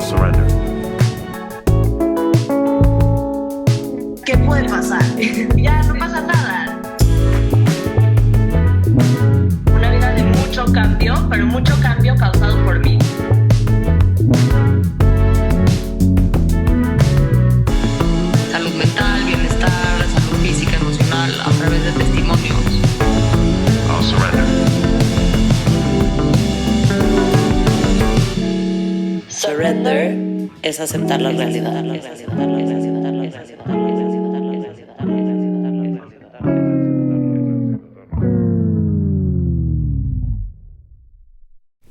surrender. ¿Qué puede pasar? Ya no pasa nada. Una vida de mucho cambio, pero mucho cambio causado por mí. Salud mental, bienestar, salud física, emocional, a través de testimonios. I'll surrender. Surrender es aceptar la realidad.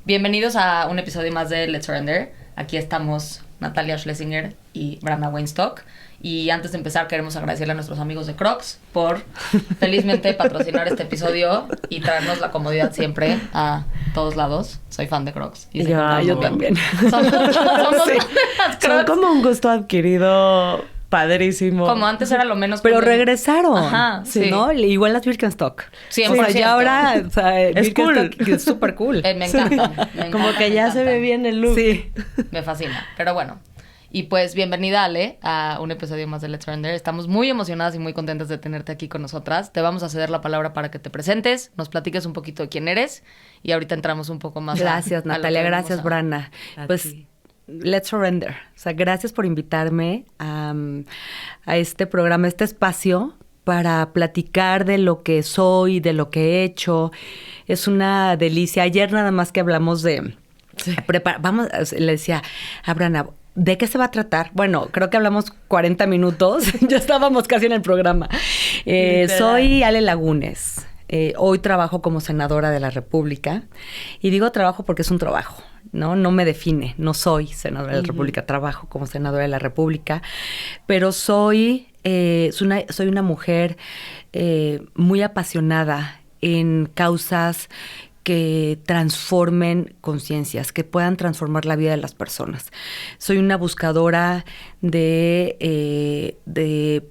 Bienvenidos a un episodio más de Let's Surrender. Aquí estamos Natalia Schlesinger y Branda Weinstock. Y antes de empezar queremos agradecerle a nuestros amigos de Crocs por felizmente patrocinar este episodio y traernos la comodidad siempre a todos lados. Soy fan de Crocs. Y yo también. Somos Sí. las Son Crocs. como un gusto adquirido padrísimo. Como antes era lo menos Pero cool. regresaron, Ajá, sí. ¿no? Igual las Birkenstock. 100%. O sea, ya ahora, o sea, Es Birkenstock es súper cool. Me encanta. Me Como encanta, que me ya se encanta. ve bien el look. Sí. Me fascina. Pero bueno. Y pues bienvenida, Ale, a un episodio más de Let's Surrender. Estamos muy emocionadas y muy contentas de tenerte aquí con nosotras. Te vamos a ceder la palabra para que te presentes, nos platiques un poquito de quién eres y ahorita entramos un poco más Gracias, a lo Natalia. que Gracias, vamos a- Brana. A Pues, ti. let's surrender. O sea, gracias por invitarme a este programa, a este espacio para platicar de lo que soy, de lo que he hecho. Es una delicia. Ayer nada más que hablamos de... Vamos, le decía a Brana, ¿de qué se va a tratar? Bueno, creo que hablamos 40 minutos. Ya estábamos casi en el programa. Literal. Soy Ale Lagunes. Hoy trabajo como senadora de la República. Y digo trabajo porque es un trabajo, ¿no? No me define. No soy senadora de la República. Trabajo como senadora de la República. Pero soy una mujer muy apasionada en causas que transformen conciencias, que puedan transformar la vida de las personas. Soy una buscadora de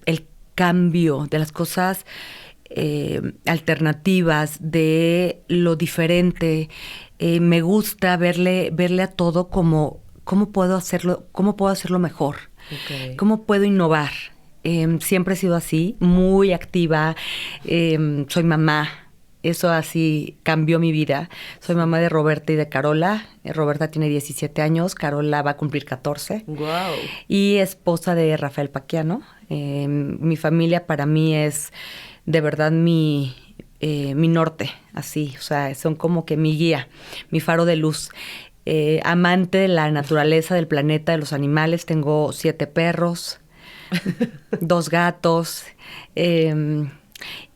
el cambio, de las cosas alternativas, de lo diferente. Me gusta verle a todo como cómo puedo hacerlo mejor, Ok. cómo puedo innovar. Siempre he sido así, muy activa. Soy mamá. Eso así cambió mi vida. Soy mamá de Roberta y de Carola. Roberta tiene 17 años, Carola va a cumplir 14. Wow. Y esposa de Rafael Paquiano. Mi familia para mí es de verdad mi norte, así. O sea, son como que mi guía, mi faro de luz. Amante de la naturaleza, del planeta, de los animales. Tengo 7 perros, 2 gatos.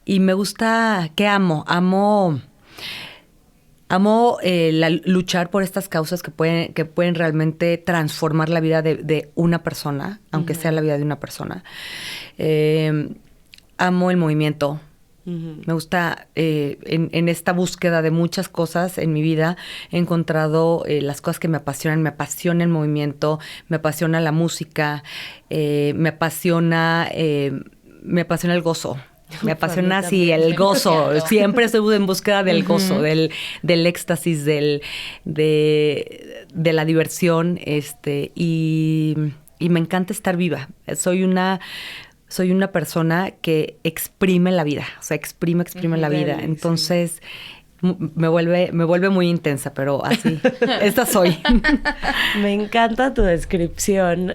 Y me gusta, ¿qué amo? Amo luchar por estas causas que pueden realmente transformar la vida de una persona, aunque sea la vida de una persona. Amo el movimiento. Me gusta, en esta búsqueda de muchas cosas en mi vida, he encontrado las cosas que me apasionan. Me apasiona el movimiento, me apasiona la música, me apasiona el gozo. Me apasiona así el gozo. Siempre estoy en búsqueda del gozo, del éxtasis, de la diversión, y me encanta estar viva. Soy una persona que exprime la vida, o sea, exprime la vida. Sí. Entonces me vuelve muy intensa, pero así, esta soy. Me encanta tu descripción,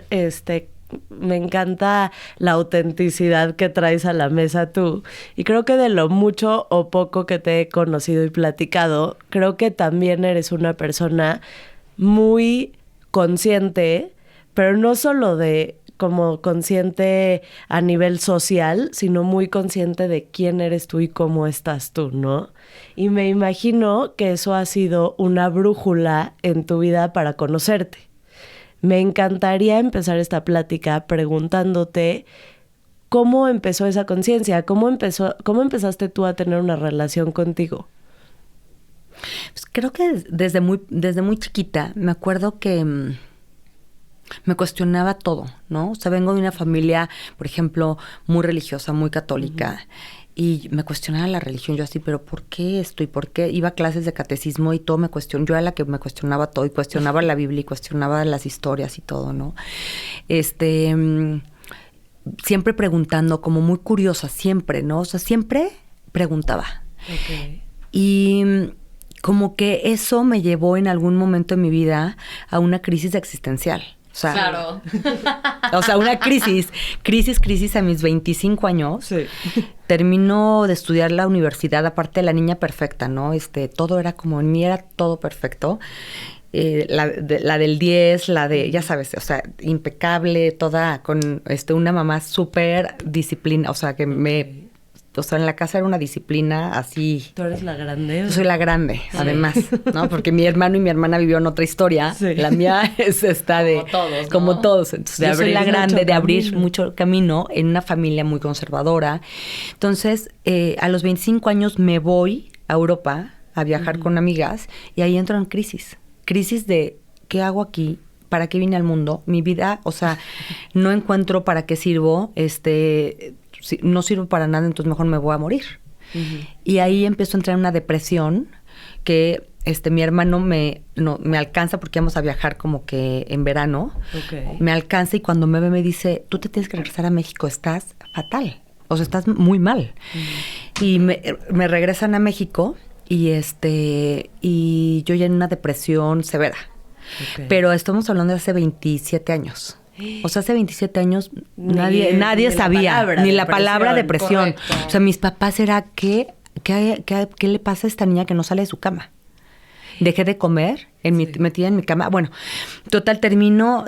me encanta la autenticidad que traes a la mesa tú. Y creo que de lo mucho o poco que te he conocido y platicado, creo que también eres una persona muy consciente, pero no solo de como consciente a nivel social, sino muy consciente de quién eres tú y cómo estás tú, ¿no? Y me imagino que eso ha sido una brújula en tu vida para conocerte. Me encantaría empezar esta plática preguntándote cómo empezó esa conciencia, cómo empezaste tú a tener una relación contigo. Pues creo que desde muy chiquita me acuerdo que me cuestionaba todo, ¿no? O sea, vengo de una familia, por ejemplo, muy religiosa, muy católica. y me cuestionaba la religión. Yo así, ¿pero por qué esto? ¿Y por qué? Iba a clases de catecismo y todo me cuestionó. Yo era la que me cuestionaba todo y cuestionaba la Biblia y cuestionaba las historias y todo, ¿no? Siempre preguntando, como muy curiosa, siempre, ¿no? O sea, siempre preguntaba. Ok. Y como que eso me llevó en algún momento de mi vida a una crisis existencial. O sea, Claro. o sea, una crisis a mis 25 años. Sí. Termino de estudiar la universidad, aparte de la niña perfecta, ¿no? Todo era como, en mí era todo perfecto. La del 10, la de, ya sabes, o sea, impecable, toda con una mamá súper disciplina, o sea, o sea, en la casa era una disciplina así. ¿Tú eres la grande? Yo soy la grande, además, ¿no? Porque mi hermano y mi hermana vivieron otra historia. Sí. La mía es esta de... Como todos, ¿no? Como todos. Entonces, De yo soy abrir la grande, mucho de abrir camino. mucho camino en una familia muy conservadora. Entonces, a los 25 años me voy a Europa a viajar con amigas y ahí entro en crisis. Crisis de, ¿qué hago aquí? ¿Para qué vine al mundo? Mi vida, o sea, no encuentro para qué sirvo, no sirvo para nada, entonces mejor me voy a morir. Y ahí empiezo a entrar en una depresión que mi hermano me alcanza porque íbamos a viajar como que en verano. Ok. Me alcanza y cuando me ve me dice, tú te tienes que regresar a México, estás fatal. O sea, estás muy mal. Y me regresan a México y yo ya en una depresión severa. Ok. Pero estamos hablando de hace 27 años. O sea, hace 27 años Ni nadie la sabía, palabra ni la depresión, palabra depresión. correcto. O sea, mis papás era, ¿qué le pasa a esta niña que no sale de su cama? Dejé de comer, metida en mi cama. Bueno, total, termino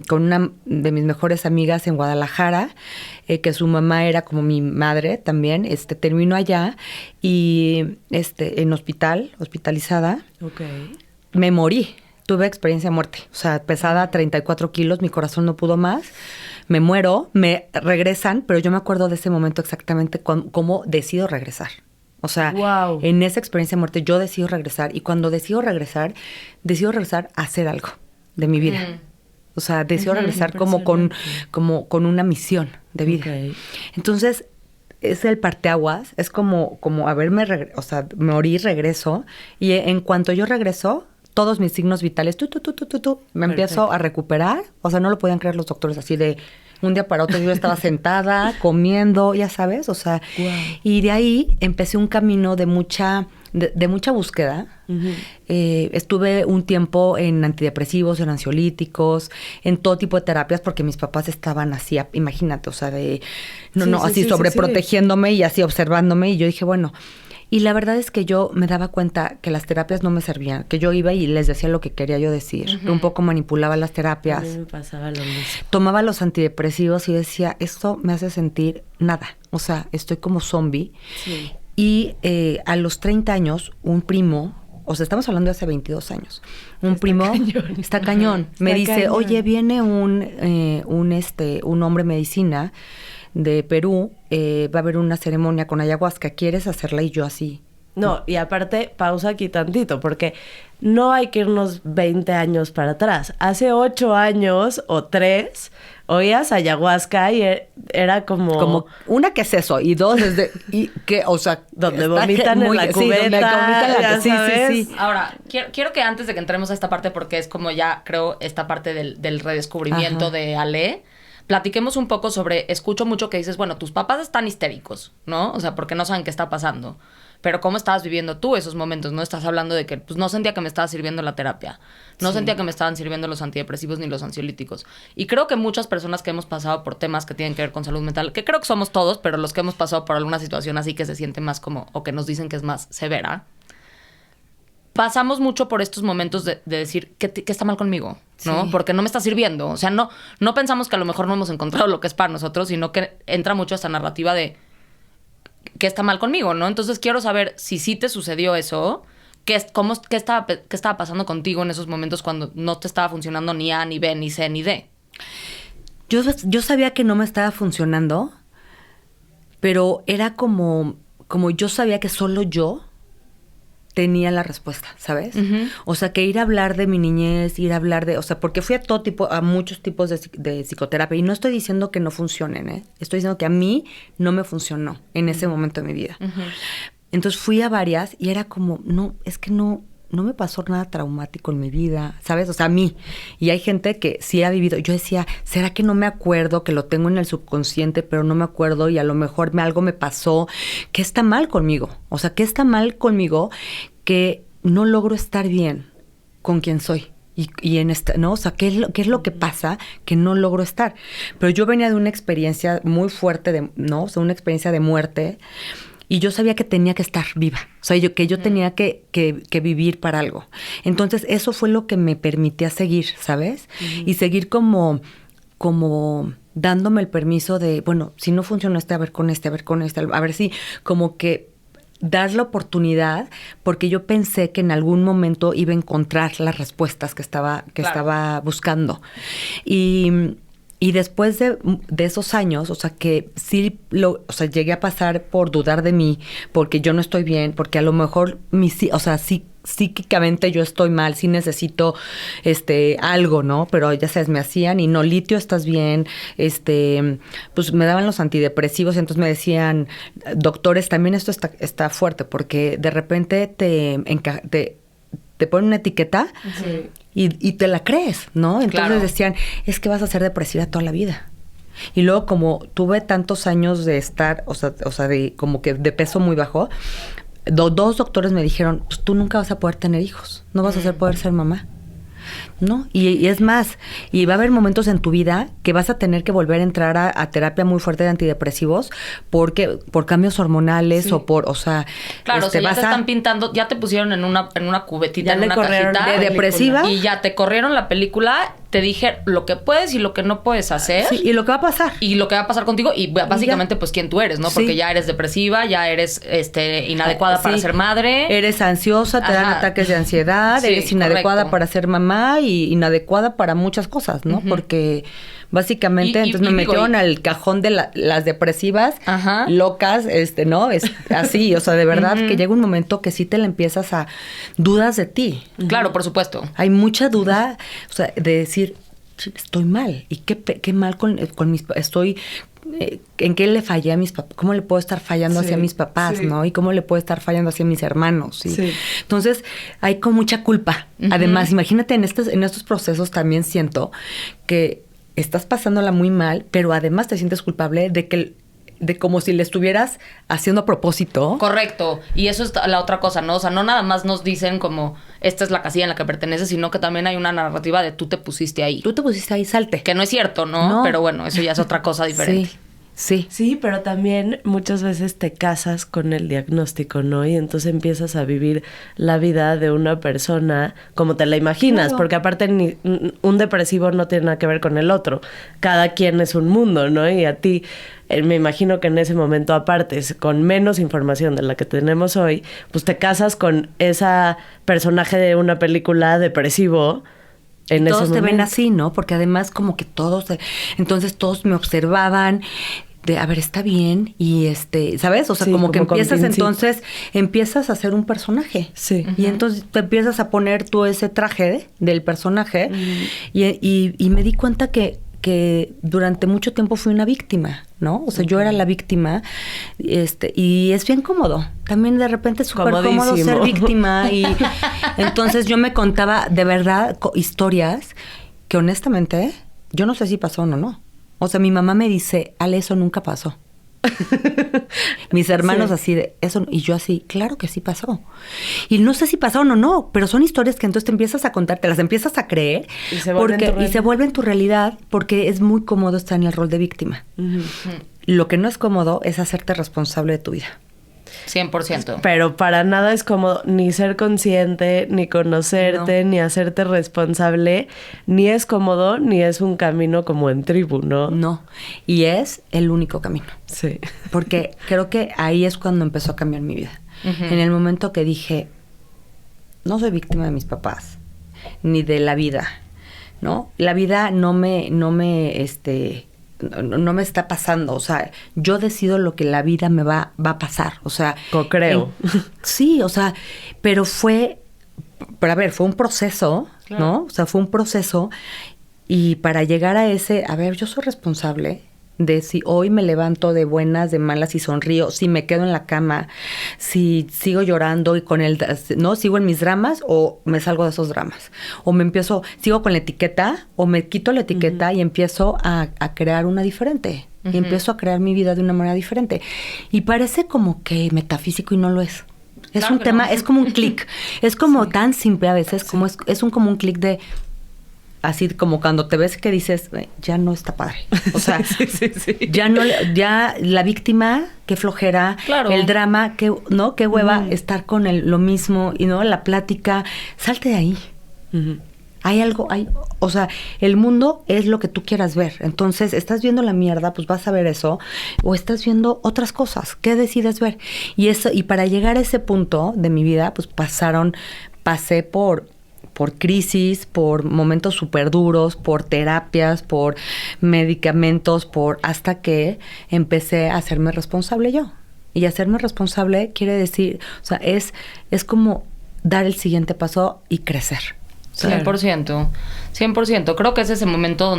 con una de mis mejores amigas en Guadalajara, que su mamá era como mi madre también. Termino allá y hospitalizada. Ok. Me morí. Tuve experiencia de muerte. O sea, pesada 34 kilos, mi corazón no pudo más. Me muero, me regresan, pero yo me acuerdo de ese momento exactamente cómo decido regresar. O sea, Wow. en esa experiencia de muerte yo decido regresar. Y cuando decido regresar a hacer algo de mi vida. O sea, decido regresar como con una misión de vida. Ok. Entonces, es el parteaguas, es como morir, regreso. Y en cuanto yo regreso, todos mis signos vitales, me empiezo a recuperar. O sea, no lo podían creer los doctores, así de un día para otro yo estaba sentada, comiendo, ya sabes, o sea. Wow. Y de ahí empecé un camino de mucha búsqueda. Estuve un tiempo en antidepresivos, en ansiolíticos, en todo tipo de terapias, porque mis papás estaban así, imagínate, o sea, así sobreprotegiéndome y así observándome. Y yo dije, bueno, y la verdad es que yo me daba cuenta que las terapias no me servían, que yo iba y les decía lo que quería yo decir. Un poco manipulaba las A terapias. mí me pasaba lo mismo. Tomaba los antidepresivos y decía, esto me hace sentir nada. O sea, estoy como zombie. Sí. Y a los 30 años, un primo, o sea, estamos hablando de hace 22 años, un primo, cañón. está cañón, me Está dice, cañón. oye, viene un hombre medicina de Perú, va a haber una ceremonia con ayahuasca, ¿quieres hacerla? Y yo así. No, y aparte, pausa aquí tantito, porque no hay que irnos 20 años para atrás. Hace 8 años o 3, oías ayahuasca y era como... Una, ¿qué es eso? Y dos, y que, o sea... Donde está vomitan en la sí, cubeta, donde vomitan en la ya sí, sabes. sí. Ahora, quiero que antes de que entremos a esta parte, porque es como ya creo esta parte del redescubrimiento Ajá. de Ale, platiquemos un poco sobre, escucho mucho que dices, bueno, tus papás están histéricos, ¿no? O sea, porque no saben qué está pasando. Pero ¿cómo estabas viviendo tú esos momentos? No estás hablando de que pues no sentía que me estaba sirviendo la terapia. No sentía que me estaban sirviendo los antidepresivos ni los ansiolíticos. Y creo que muchas personas que hemos pasado por temas que tienen que ver con salud mental, que creo que somos todos, pero los que hemos pasado por alguna situación así que se siente más como, o que nos dicen que es más severa, pasamos mucho por estos momentos de decir, ¿qué está mal conmigo? ¿No? Sí. Porque no me está sirviendo. O sea, no pensamos que a lo mejor no hemos encontrado lo que es para nosotros, sino que entra mucho esta narrativa de qué está mal conmigo, ¿no? Entonces quiero saber si sí te sucedió eso, qué estaba pasando contigo en esos momentos cuando no te estaba funcionando ni A, ni B, ni C, ni D. Yo sabía que no me estaba funcionando, pero era como yo sabía que solo yo tenía la respuesta, ¿sabes? O sea, que ir a hablar de mi niñez, ir a hablar de... O sea, porque fui a muchos tipos de psicoterapia. Y no estoy diciendo que no funcionen, ¿eh? Estoy diciendo que a mí no me funcionó en ese momento de mi vida. Entonces fui a varias y era como, no, es que no me pasó nada traumático en mi vida, ¿sabes? O sea, a mí. Y hay gente que sí ha vivido. Yo decía, ¿será que no me acuerdo? Que lo tengo en el subconsciente, pero no me acuerdo y a lo mejor algo me pasó. ¿Qué está mal conmigo? O sea, ¿qué está mal conmigo que no logro estar bien con quien soy? Y en esta, ¿no? O sea, ¿qué es lo que pasa que no logro estar? Pero yo venía de una experiencia muy fuerte, ¿no? O sea, una experiencia de muerte. Y yo sabía que tenía que estar viva. O sea, que yo tenía que vivir para algo. Entonces, eso fue lo que me permitía seguir, ¿sabes? Y seguir como dándome el permiso de, bueno, si no funciona a ver con este, a ver si como que dar la oportunidad, porque yo pensé que en algún momento iba a encontrar las respuestas que estaba buscando. Y después de esos años, o sea, que sí, llegué a pasar por dudar de mí, porque yo no estoy bien, porque a lo mejor, sí, psíquicamente yo estoy mal, sí necesito algo, ¿no? Pero ya sabes, me hacían, y no, litio, estás bien, pues me daban los antidepresivos, entonces me decían, doctores, también esto está fuerte, porque de repente te ponen una etiqueta y te la crees, ¿no? Entonces decían, es que vas a ser depresiva toda la vida. Y luego, como tuve tantos años de estar, o sea, de como que de peso muy bajo, dos doctores me dijeron, pues tú nunca vas a poder tener hijos, no vas a poder ser mamá. ¿No? Y es más, y va a haber momentos en tu vida que vas a tener que volver a entrar a terapia muy fuerte de antidepresivos por cambios hormonales o sea... Claro, ya te están pintando, ya te pusieron en una cubetita, en una cajita. De depresiva. Y ya te corrieron la película, te dije lo que puedes y lo que no puedes hacer. Sí, y lo que va a pasar. Y lo que va a pasar contigo y básicamente pues quién tú eres, ¿no? Porque ya eres depresiva, ya eres inadecuada para ser madre. Eres ansiosa, te dan ataques de ansiedad, eres inadecuada para ser mamá y inadecuada para muchas cosas, ¿no? Porque básicamente entonces me metieron al cajón de las depresivas, locas, ¿no? Es así, o sea, de verdad que llega un momento que sí te le empiezas a dudas de ti. Claro, por supuesto. Hay mucha duda, o sea, de decir, estoy mal, y qué mal con mis estoy... ¿En qué le fallé a mis papás? ¿Cómo le puedo estar fallando hacia mis papás, no? Y cómo le puedo estar fallando hacia mis hermanos. ¿Sí? Entonces, hay con mucha culpa. Además, imagínate, en estos procesos también siento que estás pasándola muy mal, pero además te sientes culpable de como si le estuvieras haciendo a propósito. Correcto. Y eso es la otra cosa, ¿no? O sea, no nada más nos dicen como esta es la casilla en la que perteneces, sino que también hay una narrativa de tú te pusiste ahí. Tú te pusiste ahí, salte. Que no es cierto, ¿no? Pero bueno, eso ya es otra cosa diferente. Sí, pero también muchas veces te casas con el diagnóstico, ¿no? Y entonces empiezas a vivir la vida de una persona como te la imaginas, porque aparte un depresivo no tiene nada que ver con el otro. Cada quien es un mundo, ¿no? Y a ti, me imagino que en ese momento, aparte, con menos información de la que tenemos hoy, pues te casas con esa personaje de una película depresivo. En todos te ven así, ¿no? Porque además como que entonces todos me observaban de, a ver, está bien, y ¿sabes? O sea, como que empiezas a ser un personaje. Sí. Y entonces te empiezas a poner tú ese traje del personaje, y me di cuenta que durante mucho tiempo fui una víctima, ¿no? O sea, yo era la víctima, y es bien cómodo. También de repente es súper cómodo ser víctima, y entonces yo me contaba de verdad historias que honestamente yo no sé si pasó o no. O sea, mi mamá me dice, Ale, eso nunca pasó. Mis hermanos así de eso, y yo así, claro que sí pasó. Y no sé si pasaron o no, pero son historias que entonces te empiezas a contar, te las empiezas a creer y se vuelven tu realidad, porque es muy cómodo estar en el rol de víctima. Lo que no es cómodo es hacerte responsable de tu vida. 100%. Pero para nada es cómodo ni ser consciente, ni conocerte, ni hacerte responsable. Ni es cómodo, ni es un camino como en tribu, ¿no? No. Y es el único camino. Sí. Porque creo que ahí es cuando empezó a cambiar mi vida. En el momento que dije, no soy víctima de mis papás, ni de la vida, ¿no? La vida no me no me está pasando. O sea, yo decido lo que la vida me va a pasar. O sea... Co-creo. Sí, o sea, pero a ver, fue un proceso, Claro. ¿no? O sea, fue un proceso y para llegar a ese, a ver, yo soy responsable de si hoy me levanto de buenas, de malas y sonrío, si me quedo en la cama, si sigo llorando y no, sigo en mis dramas o me salgo de esos dramas. O sigo con la etiqueta o me quito la etiqueta y empiezo a crear una diferente. Y empiezo a crear mi vida de una manera diferente. Y parece como que metafísico y no lo es. Es Claro un que tema, no. es como un clic. Es como tan simple a veces, como como un clic de... Así como cuando te ves que dices, ya no está padre. O sea, ya la víctima, qué flojera, Claro. el drama, qué hueva estar con lo mismo, y no la plática, salte de ahí. Hay algo, o sea, el mundo es lo que tú quieras ver. Entonces, estás viendo la mierda, pues vas a ver eso, o estás viendo otras cosas. ¿Qué decides ver? Y para llegar a ese punto de mi vida, pues pasé por crisis, por momentos súper duros, por terapias, por medicamentos, hasta que empecé a hacerme responsable yo. Y hacerme responsable quiere decir, o sea, es como dar el siguiente paso y crecer. 100%. 100%. Creo que es ese momento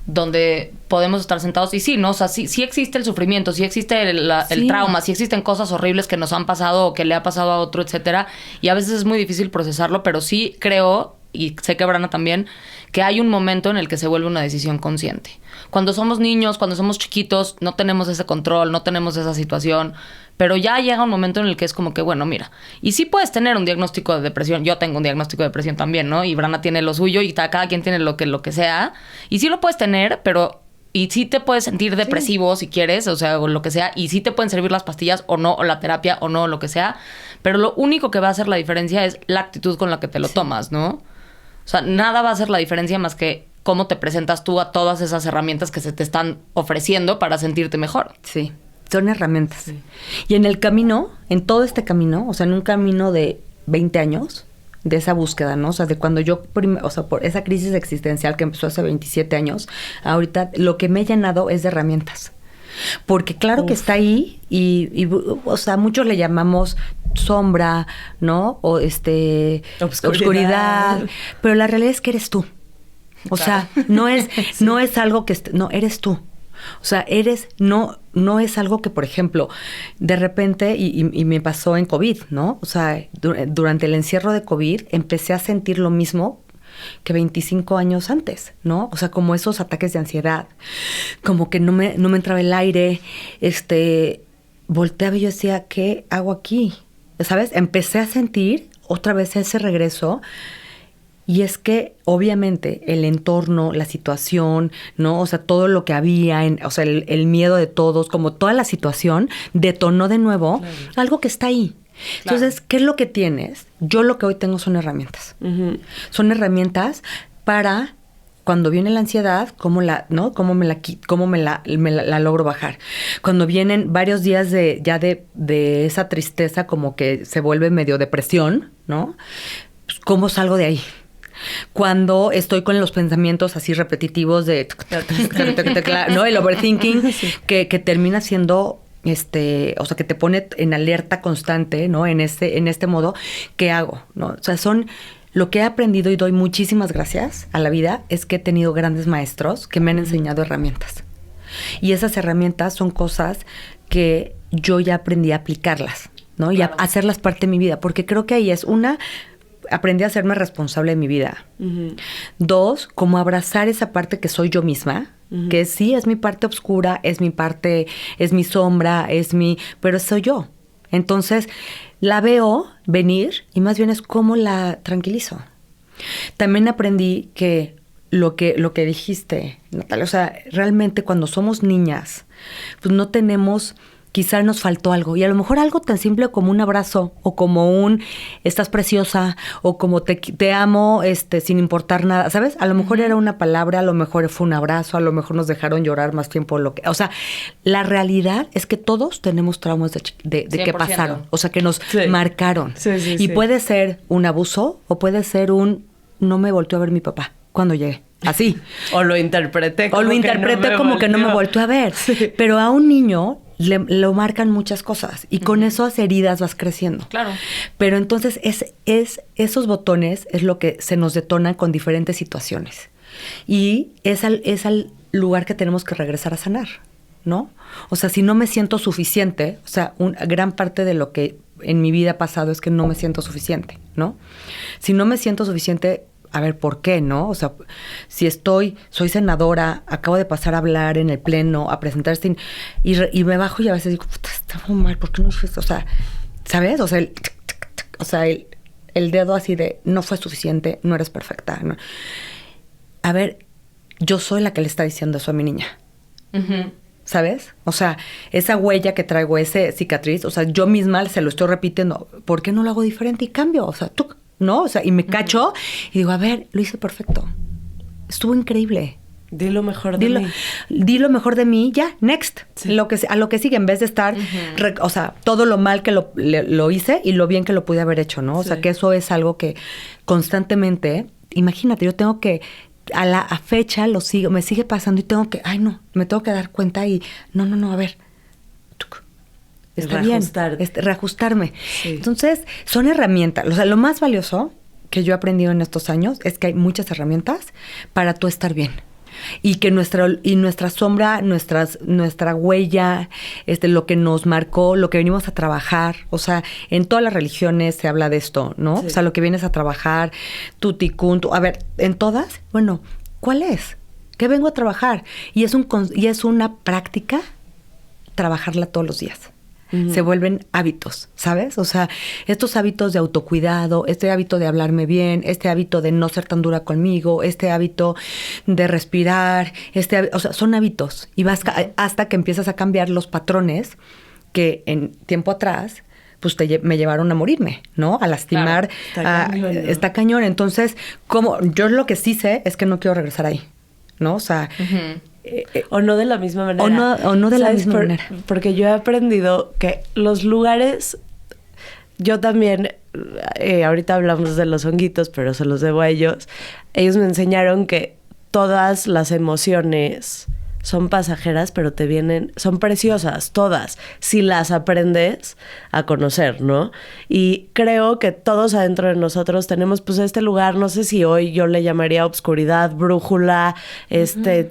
donde podemos estar sentados y sí, ¿no? O sea, sí existe el sufrimiento, sí existe el trauma, sí existen cosas horribles que nos han pasado o que le ha pasado a otro, etcétera. Y a veces es muy difícil procesarlo, pero sí creo, y sé que Brana también, que hay un momento en el que se vuelve una decisión consciente. Cuando somos niños, cuando somos chiquitos, no tenemos ese control, no tenemos esa situación, pero ya llega un momento en el que es como que, bueno, mira, y sí puedes tener un diagnóstico de depresión, yo tengo un diagnóstico de depresión también, ¿no? Y Brana tiene lo suyo y cada quien tiene lo que sea, y sí lo puedes tener, pero... Y sí te puedes sentir depresivo si quieres, o sea, o lo que sea. Y sí te pueden servir las pastillas o no, o la terapia o no, o lo que sea. Pero lo único que va a hacer la diferencia es la actitud con la que te lo tomas, ¿no? O sea, nada va a hacer la diferencia más que cómo te presentas tú a todas esas herramientas que se te están ofreciendo para sentirte mejor. Sí, son herramientas. Sí. Y en el camino, en todo este camino, o sea, en un camino de 20 años... de esa búsqueda, ¿no? O sea, de cuando yo, por esa crisis existencial que empezó hace 27 años, ahorita lo que me he llenado es de herramientas. Porque claro que está ahí y, o sea, muchos le llamamos sombra, ¿no? O obscuridad. Pero la realidad es que eres tú. O sea, no es algo que... no, eres tú. O sea, no es algo que, por ejemplo, de repente, y me pasó en COVID, ¿no? O sea, durante el encierro de COVID empecé a sentir lo mismo que 25 años antes, ¿no? O sea, como esos ataques de ansiedad, como que no me entraba el aire, volteaba y yo decía, ¿qué hago aquí? ¿Sabes? Empecé a sentir otra vez ese regreso. Y es que, obviamente, el entorno, la situación, ¿no? O sea, todo lo que había, o sea, el miedo de todos, como toda la situación, detonó de nuevo algo que está ahí. Claro. Entonces, ¿qué es lo que tienes? Yo lo que hoy tengo son herramientas. Son herramientas para cuando viene la ansiedad, cómo me la logro bajar. Cuando vienen varios días de esa tristeza, como que se vuelve medio depresión, ¿no? Pues, ¿cómo salgo de ahí? Cuando estoy con los pensamientos así repetitivos de ¿no? El overthinking que termina siendo o sea, que te pone en alerta constante, ¿no? En este modo, ¿qué hago? ¿No? O sea, lo que he aprendido y doy muchísimas gracias a la vida es que he tenido grandes maestros que me han enseñado herramientas. Y esas herramientas son cosas que yo ya aprendí a aplicarlas, ¿no? Y a hacerlas parte de mi vida, porque creo que ahí es aprendí a hacerme responsable de mi vida. 2, como abrazar esa parte que soy yo misma, que sí es mi parte oscura, es mi parte, es mi sombra, pero soy yo. Entonces, la veo venir y más bien es cómo la tranquilizo. También aprendí que lo que dijiste, Natalia, o sea, realmente cuando somos niñas, pues no tenemos... Quizá nos faltó algo, y a lo mejor algo tan simple como un abrazo, o como estás preciosa, o como te amo, sin importar nada, ¿sabes? A lo mejor era una palabra, a lo mejor fue un abrazo, a lo mejor nos dejaron llorar más tiempo, o sea, la realidad es que todos tenemos traumas de que pasaron, o sea, que nos marcaron. Y puede ser un abuso, o puede ser no me volteó a ver mi papá cuando llegué. así. O lo interpreté O lo interpreté como que no me volteó a ver. Sí. Pero a un niño lo marcan muchas cosas y con esas heridas vas creciendo. Claro. Pero entonces esos botones es lo que se nos detona con diferentes situaciones. Y es al lugar que tenemos que regresar a sanar, ¿no? O sea, si no me siento suficiente, o sea, gran parte de lo que en mi vida ha pasado es que no me siento suficiente, ¿no? Si no me siento suficiente, a ver, ¿por qué, no? O sea, si soy senadora, acabo de pasar a hablar en el pleno, a presentar y me bajo y a veces digo, puta, está muy mal, ¿por qué no hice esto? O sea, ¿sabes? O sea, el dedo así de, no fue suficiente, no eres perfecta, ¿no? A ver, yo soy la que le está diciendo eso a mi niña. Ujú. ¿Sabes? O sea, esa huella que traigo, esa cicatriz, o sea, yo misma se lo estoy repitiendo. ¿Por qué no lo hago diferente y cambio? O sea, tú, ¿no? O sea, y me cacho y digo, a ver, lo hice perfecto. Estuvo increíble. Di lo mejor de mí. Di lo mejor de mí, ya, next. Sí. A lo que sigue, en vez de estar, o sea, todo lo mal que lo hice y lo bien que lo pude haber hecho, ¿no? O sea, que eso es algo que constantemente, imagínate, yo tengo que, a fecha me sigue pasando y tengo que, me tengo que dar cuenta y, no, a ver, está bien, reajustarme. Sí. Entonces, son herramientas. O sea, lo más valioso que yo he aprendido en estos años es que hay muchas herramientas para tú estar bien. Y que nuestra sombra, nuestra huella, lo que nos marcó, lo que venimos a trabajar, o sea, en todas las religiones se habla de esto, ¿no? Sí. O sea, lo que vienes a trabajar, tu tikkun, a ver, en todas, bueno, ¿cuál es? ¿Qué vengo a trabajar? Y es una práctica trabajarla todos los días. Se vuelven hábitos, ¿sabes? O sea, estos hábitos de autocuidado, este hábito de hablarme bien, este hábito de no ser tan dura conmigo, este hábito de respirar, o sea, son hábitos. Y vas hasta que empiezas a cambiar los patrones que en tiempo atrás, pues me llevaron a morirme, ¿no? A lastimar. Claro, está cañón, ¿no? Está cañón. Entonces, yo lo que sí sé es que no quiero regresar ahí, ¿no? O sea... O no de la misma manera. O no de la misma manera. Porque yo he aprendido que los lugares... Yo también... ahorita hablamos de los honguitos, pero se los debo a ellos. Ellos me enseñaron que todas las emociones son pasajeras, pero son preciosas, todas, si las aprendes a conocer, ¿no? Y creo que todos adentro de nosotros tenemos pues este lugar, no sé si hoy yo le llamaría obscuridad, brújula,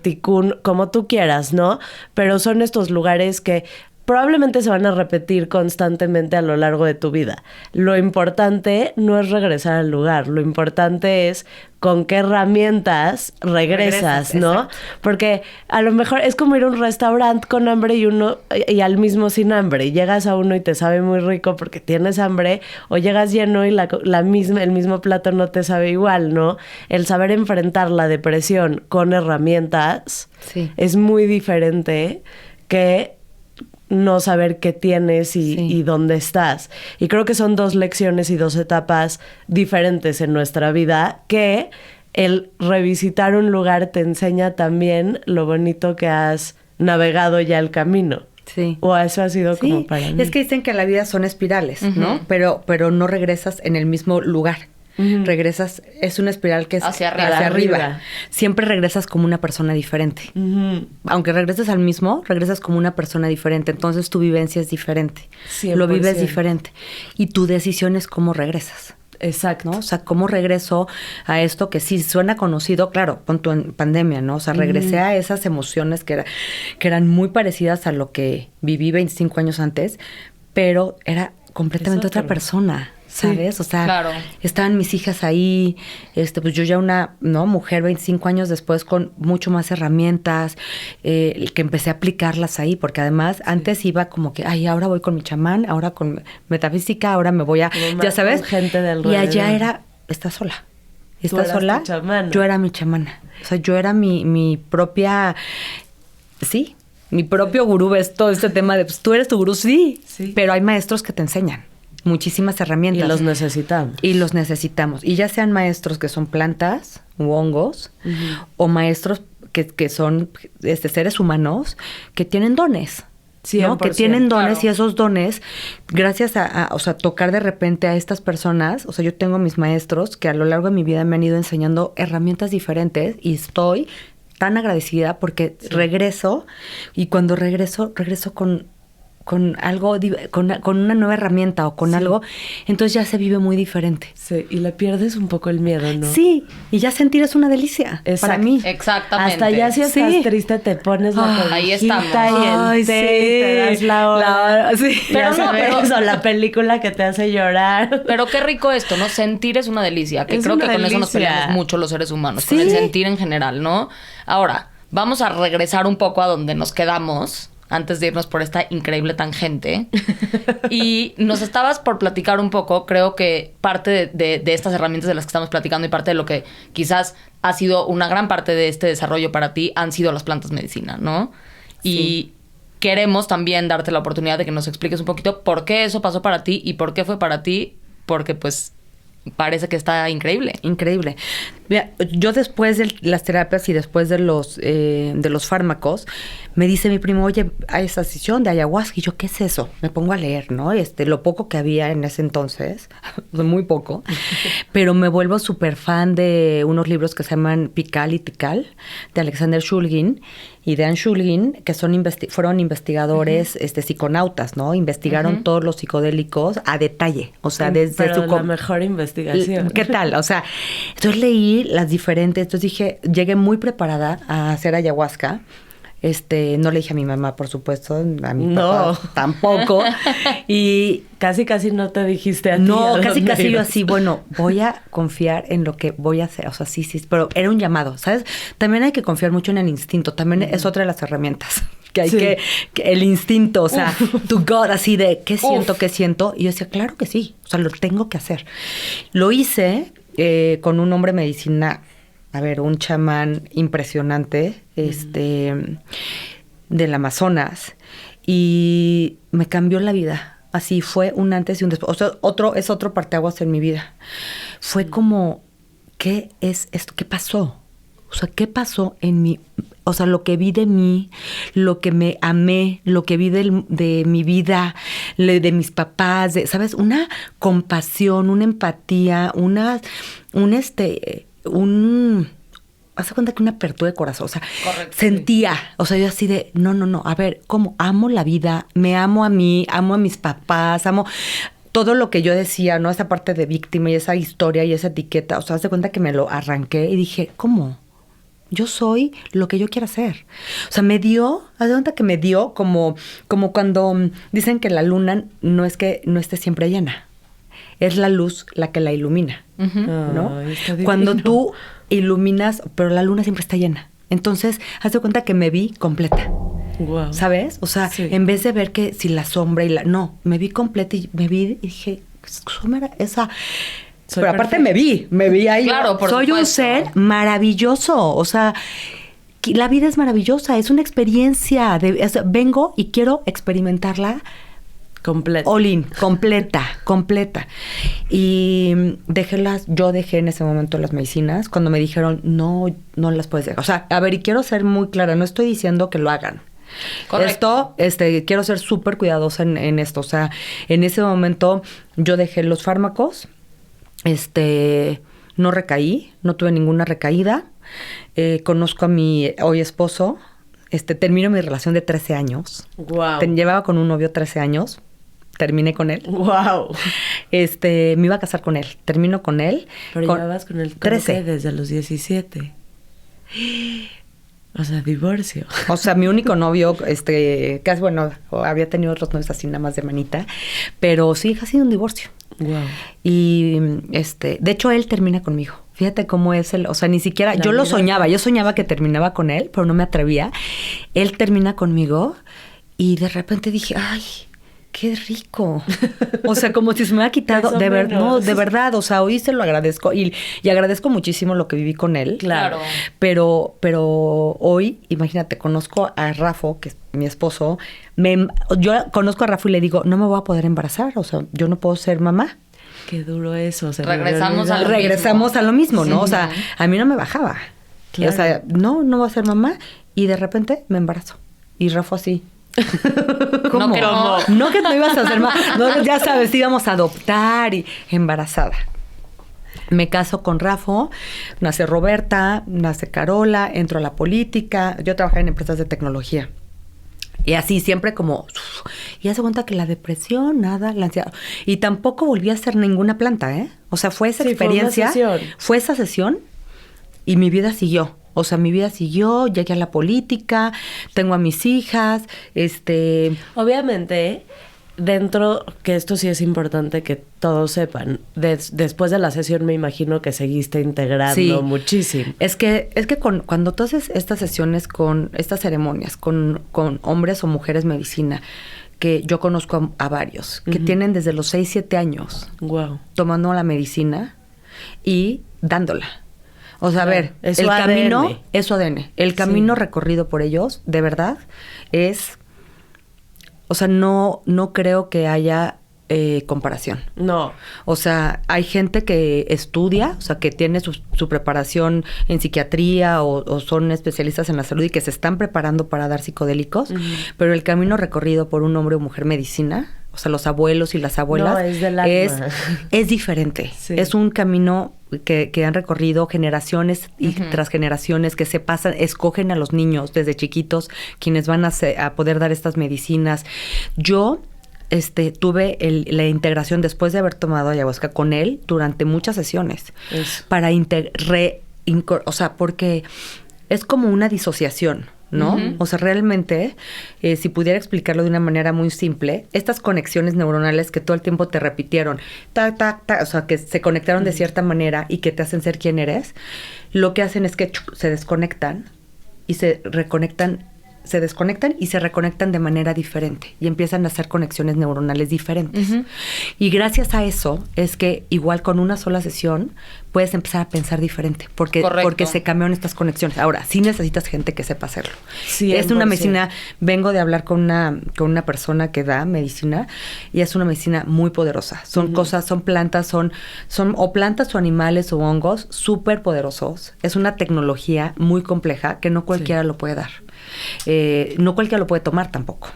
tikkun, como tú quieras, ¿no? Pero son estos lugares que probablemente se van a repetir constantemente a lo largo de tu vida. Lo importante no es regresar al lugar, lo importante es con qué herramientas regresas, ¿no? Exacto. Porque a lo mejor es como ir a un restaurante con hambre y al mismo sin hambre. Llegas a uno y te sabe muy rico porque tienes hambre, o llegas lleno y el mismo plato no te sabe igual, ¿no? El saber enfrentar la depresión con herramientas es muy diferente que no saber qué tienes y dónde estás. Y creo que son 2 lecciones y 2 etapas diferentes en nuestra vida, que el revisitar un lugar te enseña también lo bonito que has navegado ya el camino. Sí. O eso ha sido como para mí. Es que dicen que la vida son espirales, ¿no? Pero no regresas en el mismo lugar. Regresas, es una espiral que es hacia arriba. Siempre regresas como una persona diferente. Aunque regreses al mismo, regresas como una persona diferente. Entonces tu vivencia es diferente. 100%. Lo vives diferente. Y tu decisión es cómo regresas. Exacto. ¿No? O sea, cómo regreso a esto que sí suena conocido, claro, punto en pandemia, ¿no? O sea, regresé a esas emociones que eran muy parecidas a lo que viví 25 años antes, pero era completamente otra persona. ¿Sabes? Sí, o sea, claro. Estaban mis hijas ahí, pues yo ya una mujer 25 años después con mucho más herramientas, que empecé a aplicarlas ahí, porque además antes iba como que, ahora voy con mi chamán, ahora con metafísica, ahora me voy a, como ya sabes, gente del y allá era, estás sola. ¿Estás sola? Yo era mi chamana. O sea, yo era mi propia, mi propio gurú. Es todo este tema de, pues tú eres tu gurú, sí, pero hay maestros que te enseñan muchísimas herramientas. Y los necesitamos. Y ya sean maestros que son plantas u hongos, o maestros que son seres humanos que tienen dones, ¿no? Que 100%, tienen dones claro. y esos dones, gracias o sea, tocar de repente a estas personas, o sea, yo tengo mis maestros que a lo largo de mi vida me han ido enseñando herramientas diferentes y estoy tan agradecida porque regreso y cuando regreso con algo, con una nueva herramienta o con algo, entonces ya se vive muy diferente. Sí, y le pierdes un poco el miedo, ¿no? Sí, y ya sentir es una delicia para mí. Exactamente. Hasta ya si estás Sí. triste te pones la Ahí cobijita estamos. y el Ay, té, sí. y te das la hora. sí. Pero Ya no, sabes, o la película que te hace llorar. Pero qué rico esto, ¿no? Sentir es una delicia, que Es creo que una con eso nos delicia. peleamos mucho los seres humanos, Sí. con el sentir en general, ¿no? Ahora, vamos a regresar un poco a donde nos quedamos antes de irnos por esta increíble tangente. Y nos estabas por platicar un poco, creo que parte de estas herramientas de las que estamos platicando y parte de lo que quizás ha sido una gran parte de este desarrollo para ti han sido las plantas medicina, ¿no? Y queremos también darte la oportunidad de que nos expliques un poquito por qué eso pasó para ti y por qué fue para ti, porque pues parece que está increíble. Increíble. Mira, yo después de las terapias y después de los fármacos, me dice mi primo, oye, hay esta sesión de ayahuasca. Y yo, ¿qué es eso? Me pongo a leer, ¿no? Lo poco que había en ese entonces, muy poco, pero me vuelvo súper fan de unos libros que se llaman Pikal y Tikal, de Alexander Shulgin y de Anne Shulgin, que fueron investigadores psiconautas, ¿no? Investigaron todos los psicodélicos a detalle, o sea, desde Pero su... la mejor investigación. ¿Qué tal? O sea, entonces leí las diferentes, entonces dije, llegué muy preparada a hacer ayahuasca. No le dije a mi mamá, por supuesto, a mi No. papá tampoco. Y Casi no te dijiste a ti. no, a casi dónde yo ibas. así, bueno, voy a confiar en lo que voy a hacer. O sea, sí, pero era un llamado, ¿sabes? También hay que confiar mucho en el instinto, también es otra de las herramientas. Que hay Sí. que el instinto, o sea, to God, así de, ¿qué siento? Y yo decía, claro que sí, o sea, lo tengo que hacer. Lo hice con un hombre de medicina, un chamán impresionante, del Amazonas, y me cambió la vida. Así fue un antes y un después. O sea, otro parteaguas en mi vida. Fue como, ¿qué es esto? ¿Qué pasó? O sea, ¿qué pasó en mí? O sea, lo que vi de mí, lo que me amé, lo que vi de mi vida, de mis papás, ¿sabes? Una compasión, una empatía, haz de cuenta que una apertura de corazón, o sea, Correcto, sentía, o sea, yo así de, no, a ver, ¿cómo? Amo la vida, me amo a mí, amo a mis papás, amo todo lo que yo decía, ¿no? Esa parte de víctima y esa historia y esa etiqueta, o sea, haz de cuenta que me lo arranqué y dije, ¿cómo? Yo soy lo que yo quiero hacer. O sea, haz de cuenta que me dio como cuando dicen que la luna no es que no esté siempre llena, es la luz la que la ilumina, ¿no? Ay, está divino. Cuando tú iluminas, pero la luna siempre está llena. Entonces, haz de cuenta que me vi completa. Wow. ¿Sabes? O sea, Sí. en vez de ver que si la sombra no, me vi completa y me vi y dije, ¿cómo era esa? Soy Pero aparte perfecta. me vi ahí. Claro, por soy un supuesto. ser maravilloso. O sea, la vida es maravillosa, es una experiencia. Vengo y quiero experimentarla Completo. all in, completa. Y yo dejé en ese momento las medicinas cuando me dijeron, no las puedes dejar. O sea, a ver, y quiero ser muy clara, no estoy diciendo que lo hagan. Correcto. Quiero ser súper cuidadosa en esto. O sea, en ese momento yo dejé los fármacos, no recaí, no tuve ninguna recaída. Conozco a mi hoy esposo, termino mi relación de 13 años. Wow. Llevaba con un novio 13 años. Terminé con él. Wow. Me iba a casar con él. Termino con él. Pero llevabas con el 13. desde los 17. O sea, divorcio. O sea, mi único novio, casi, bueno, había tenido otros novios así nada más de manita. Pero sí, ha sido un divorcio. Wow. Y, de hecho, él termina conmigo. Fíjate cómo es o sea, ni siquiera, La yo lo vida. soñaba. Yo soñaba que terminaba con él, pero no me atrevía. Él termina conmigo y de repente dije, ay, qué rico. O sea, como si se me hubiera quitado, Más o de menos. verdad, o sea, hoy se lo agradezco y agradezco muchísimo lo que viví con él. Claro. Pero hoy, imagínate, conozco a Rafa, que es mi esposo, yo conozco a Rafa y le digo, no me voy a poder embarazar, o sea, yo no puedo ser mamá. Qué duro eso. Se me Regresamos había a lo olvidado. Regresamos a lo mismo, ¿no? Sí. O sea, a mí no me bajaba. Claro. O sea, no voy a ser mamá y de repente me embarazo. Y Rafa así. ¿Cómo? No, que no. No que no ibas a hacer más. No, ya sabes, íbamos a adoptar y embarazada. Me caso con Rafa, nace Roberta, nace Carola, entro a la política. Yo trabajaba en empresas de tecnología. Y así, siempre como... Y hace cuenta que la depresión, nada, la ansiedad... Y tampoco volví a hacer ninguna planta, ¿eh? O sea, fue esa experiencia. Fue esa sesión y mi vida siguió. O sea, mi vida siguió, llegué a la política, tengo a mis hijas, Obviamente, dentro, que esto sí es importante que todos sepan, después de la sesión me imagino que seguiste integrando muchísimo. Es que cuando tú haces estas sesiones con estas ceremonias, con hombres o mujeres medicina, que yo conozco a varios, que tienen desde los 6, 7 años tomando la medicina y dándola. O sea, a ver, es el su camino ADN. es su ADN. El camino recorrido por ellos, de verdad, es... O sea, no creo que haya comparación. No. O sea, hay gente que estudia, o sea, que tiene su preparación en psiquiatría o son especialistas en la salud y que se están preparando para dar psicodélicos, pero el camino recorrido por un hombre o mujer medicina, o sea, los abuelos y las abuelas, No, es del alma. es diferente. Sí. Es un camino que han recorrido generaciones y tras generaciones, que se pasan, escogen a los niños desde chiquitos quienes van a poder dar estas medicinas. Yo tuve la integración después de haber tomado ayahuasca con él durante muchas sesiones. Eso. Para o sea, porque es como una disociación, ¿no? O sea, realmente, si pudiera explicarlo de una manera muy simple, estas conexiones neuronales que todo el tiempo te repitieron, tac, tac, tac, o sea, que se conectaron de cierta manera y que te hacen ser quien eres, lo que hacen es que se desconectan y se reconectan. Se desconectan y se reconectan de manera diferente y empiezan a hacer conexiones neuronales diferentes. Y gracias a eso es que igual con una sola sesión puedes empezar a pensar diferente porque se cambiaron estas conexiones. Ahora, sí necesitas gente que sepa hacerlo. 100%. Es una medicina, vengo de hablar con una persona que da medicina y es una medicina muy poderosa. Son cosas, son plantas, son o plantas o animales o hongos súper poderosos. Es una tecnología muy compleja que no cualquiera lo puede dar. No cualquiera lo puede tomar tampoco.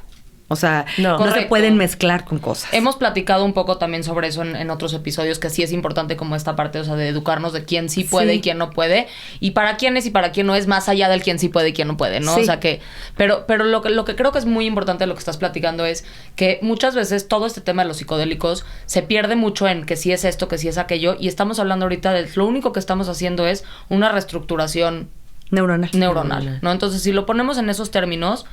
O sea, no se pueden mezclar con cosas. Hemos platicado un poco también sobre eso en otros episodios, que sí es importante como esta parte, o sea, de educarnos de quién sí puede y quién no puede, y para quién es y para quién no es, más allá del quién sí puede y quién no puede, ¿no? Sí. O sea que, pero lo que creo que es muy importante de lo que estás platicando es que muchas veces todo este tema de los psicodélicos se pierde mucho en que sí es esto, que sí es aquello, y estamos hablando ahorita de lo único que estamos haciendo es una reestructuración neuronal, ¿no? Entonces, si lo ponemos en esos términos,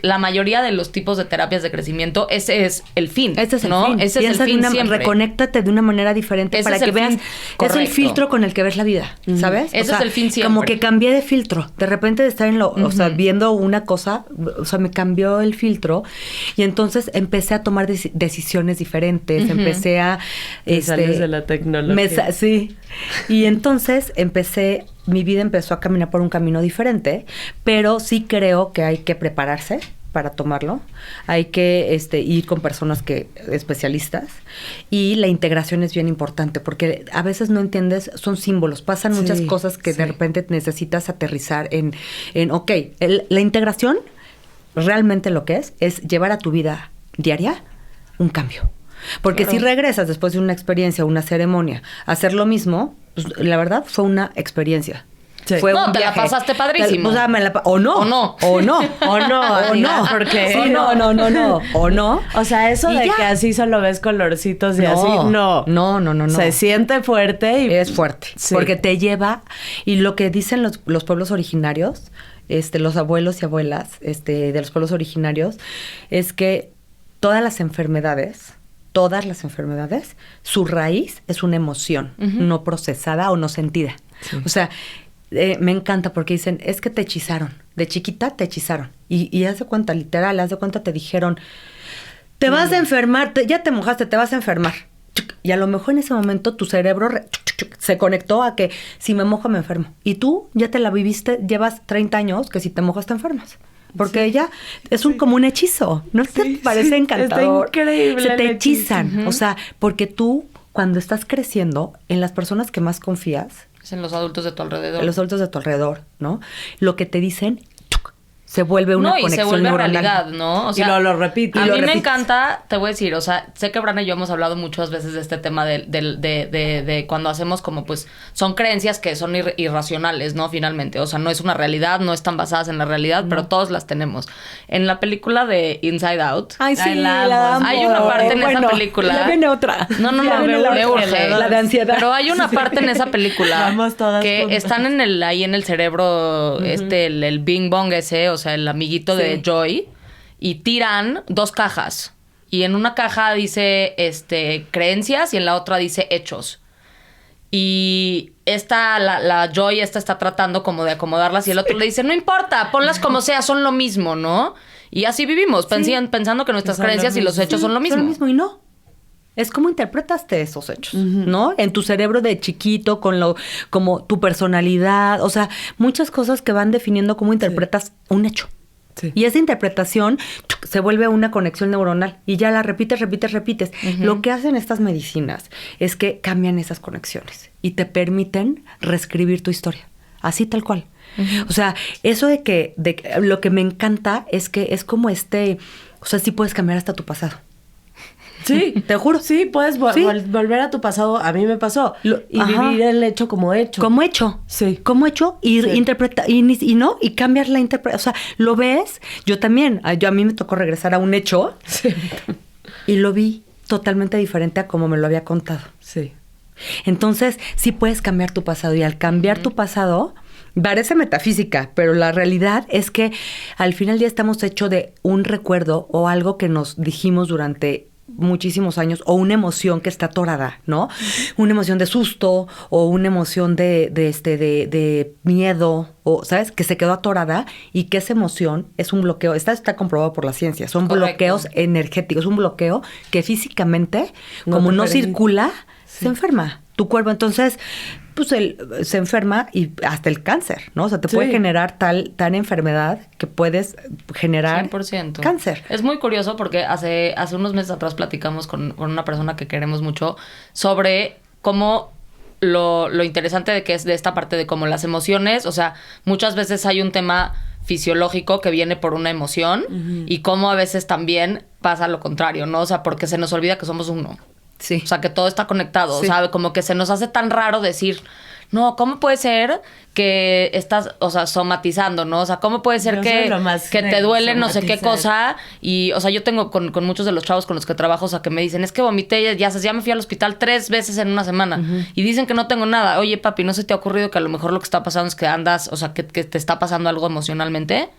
la mayoría de los tipos de terapias de crecimiento, ese es el fin. Ese es el ¿no? fin. Ese es el fin siempre. Reconéctate de una manera diferente Ese para es que el veas. fin. Es Correcto. el filtro con el que ves la vida, ¿sabes? Ese es el fin siempre. Como que cambié de filtro. De repente de estar o sea, viendo una cosa, o sea, me cambió el filtro y entonces empecé a tomar decisiones diferentes. Empecé a... sales de la tecnología. Sí. Y entonces mi vida empezó a caminar por un camino diferente, pero sí creo que hay que prepararse para tomarlo. Hay que ir con personas especialistas, y la integración es bien importante porque a veces no entiendes, son símbolos, pasan muchas cosas que de repente necesitas aterrizar en la integración realmente lo que es llevar a tu vida diaria un cambio. Porque si regresas después de una experiencia, una ceremonia, a hacer lo mismo, pues la verdad fue una experiencia. Sí. Fue No, un te la viaje. pasaste padrísimo. O sea, O no. O no, O no, porque... Sí, no. O no. O sea, eso Y de ya. que así solo ves colorcitos y No, así, no. No. Se siente fuerte y... Es fuerte. Sí. Porque te lleva... Y lo que dicen los pueblos originarios, los abuelos y abuelas de los pueblos originarios, es que todas las enfermedades, su raíz es una emoción no procesada o no sentida. Sí. O sea, me encanta porque dicen, es que te hechizaron. De chiquita te hechizaron. Y haz de cuenta, literal, haz de cuenta te dijeron, te vas a enfermar, ya te mojaste, te vas a enfermar. Y a lo mejor en ese momento tu cerebro se conectó a que si me mojo me enfermo. Y tú ya te la viviste, llevas 30 años que si te mojas te enfermas. Porque ella es como un hechizo. ¿No te parece encantador? Está increíble. Se te el hechizan. O sea, porque tú, cuando estás creciendo, en las personas que más confías, Es en los adultos de tu alrededor. en los adultos de tu alrededor, ¿no? Lo que te dicen se vuelve una No, y conexión se vuelve neuronal. realidad, ¿no? O Y lo repite. A Y lo mí me repites. encanta, te voy a decir, o sea, sé que Brana y yo hemos hablado muchas veces de este tema de cuando hacemos como, pues, son creencias que son irracionales, ¿no? Finalmente, o sea, no es una realidad, no están basadas en la realidad, pero todos las tenemos. En la película de Inside Out, Ay, sí, Ay, la la amo. amo. hay una parte en esa película. Ya viene otra. No, Ya me viene la urge. otra. La de ansiedad. Pero hay una parte en esa película Vamos todas que juntas. están ahí en el cerebro, el Bing Bong ese, o sea, el amiguito de Joy, y tiran 2 cajas. Y en una caja dice creencias y en la otra dice hechos. Y la Joy está tratando como de acomodarlas y el otro le dice, no importa, ponlas como sea, son lo mismo, ¿no? Y así vivimos, pensando que nuestras son lo creencias y los mismo. hechos son lo mismo. Son lo mismo y no. Es como interpretaste esos hechos, ¿no? En tu cerebro de chiquito, como tu personalidad, o sea, muchas cosas que van definiendo cómo interpretas un hecho. Sí. Y esa interpretación se vuelve una conexión neuronal y ya la repites. Lo que hacen estas medicinas es que cambian esas conexiones y te permiten reescribir tu historia, así tal cual. O sea, eso de que lo que me encanta es que es como o sea, sí puedes cambiar hasta tu pasado. Sí, Te juro. Sí, puedes Sí. volver a tu pasado. A mí me pasó. Y Ajá. vivir el hecho como hecho. Como hecho. Sí. Como hecho y Sí. interpreta y cambiar la interpretación. O sea, lo ves. Yo también. A mí me tocó regresar a un hecho Sí. y lo vi totalmente diferente a como me lo había contado. Sí. Entonces, sí puedes cambiar tu pasado y al cambiar tu pasado parece metafísica, pero la realidad es que al final del día estamos hechos de un recuerdo o algo que nos dijimos durante muchísimos años o una emoción que está atorada, ¿no? Una emoción de susto o una emoción de miedo o, ¿sabes? Que se quedó atorada y que esa emoción es un bloqueo. Está comprobado por la ciencia. Son Correcto. bloqueos energéticos. Un bloqueo que físicamente, No como te no permite. circula, Sí. se enferma tu cuerpo. Entonces, pues se enferma y hasta el cáncer, ¿no? O sea, te Sí. puede generar tal enfermedad que puedes generar 100%. cáncer. Es muy curioso porque hace unos meses atrás platicamos con una persona que queremos mucho sobre cómo lo interesante de que es de esta parte de cómo las emociones, o sea, muchas veces hay un tema fisiológico que viene por una emoción y cómo a veces también pasa lo contrario, ¿no? O sea, porque se nos olvida que somos uno. Sí. O sea, que todo está conectado. Sí. O sea, como que se nos hace tan raro decir, no, ¿cómo puede ser que estás, o sea, somatizando, ¿no? O sea, ¿cómo puede ser Yo soy que lo más te de duele no sé qué somatizar. cosa? Y, o sea, yo tengo con muchos de los chavos con los que trabajo, o sea, que me dicen, es que vomité, ya me fui al hospital 3 veces en una semana. Y dicen que no tengo nada. Oye, papi, ¿no se te ha ocurrido que a lo mejor lo que está pasando es que andas, o sea, que te está pasando algo emocionalmente?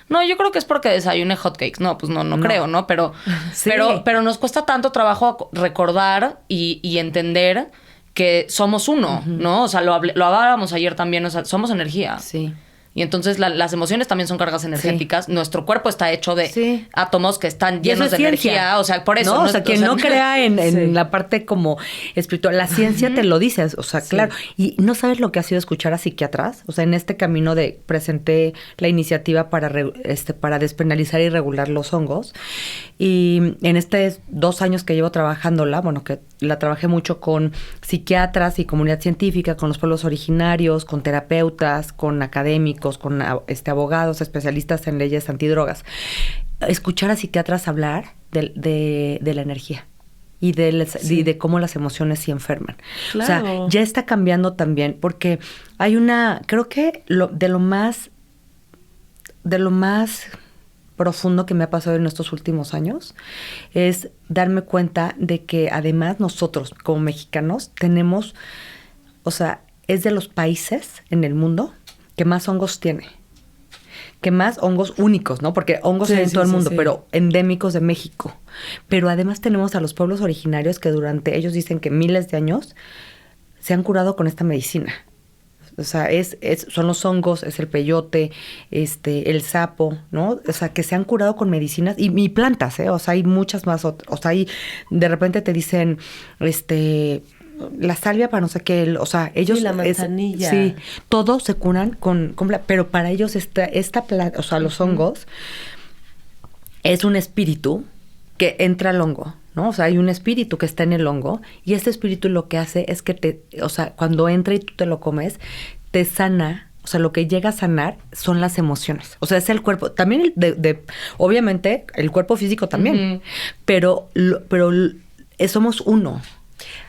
No, yo creo que es porque desayuné hotcakes. No, pues no creo, ¿no? Pero, Sí. pero nos cuesta tanto trabajo recordar y entender que somos uno, ¿no? O sea, lo hablábamos ayer también, o sea, somos energía. Sí. Y entonces las emociones también son cargas energéticas. Nuestro cuerpo está hecho de Sí. átomos que están Y eso llenos es de ciencia. energía. O sea, por eso. No, o sea, quien no crea en Sí. la parte como espiritual, la ciencia te lo dice, o sea, claro. Y no sabes lo que ha sido escuchar a psiquiatras. O sea, en este camino presenté la iniciativa para despenalizar y regular los hongos. Y en 2 años que llevo trabajándola, bueno, que la trabajé mucho con psiquiatras y comunidad científica, con los pueblos originarios, con terapeutas, con académicos, con abogados, especialistas en leyes antidrogas. Escuchar a psiquiatras hablar de la energía y de cómo las emociones sí enferman. O sea, Claro. ya está cambiando también porque hay creo que de lo más profundo que me ha pasado en estos últimos años es darme cuenta de que además nosotros como mexicanos tenemos, o sea, es de los países en el mundo que más hongos tiene. Que más hongos únicos, ¿no? Porque hongos Sí, hay en sí, todo el sí, mundo, sí. pero endémicos de México. Pero además tenemos a los pueblos originarios que ellos dicen que miles de años se han curado con esta medicina. O sea, son los hongos, es el peyote, el sapo, ¿no? O sea, que se han curado con medicinas y plantas, ¿eh? O sea, hay muchas más. O sea, de repente te dicen, la salvia para no sé qué, o sea, ellos... Sí, la manzanilla. Sí, todos se curan pero para ellos esta planta, o sea, los hongos, es un espíritu que entra al hongo, ¿no? O sea, hay un espíritu que está en el hongo y este espíritu lo que hace es que o sea, cuando entra y tú te lo comes, te sana O sea, lo que llega a sanar son las emociones. O sea, es el cuerpo. También, obviamente, el cuerpo físico también. Pero somos uno.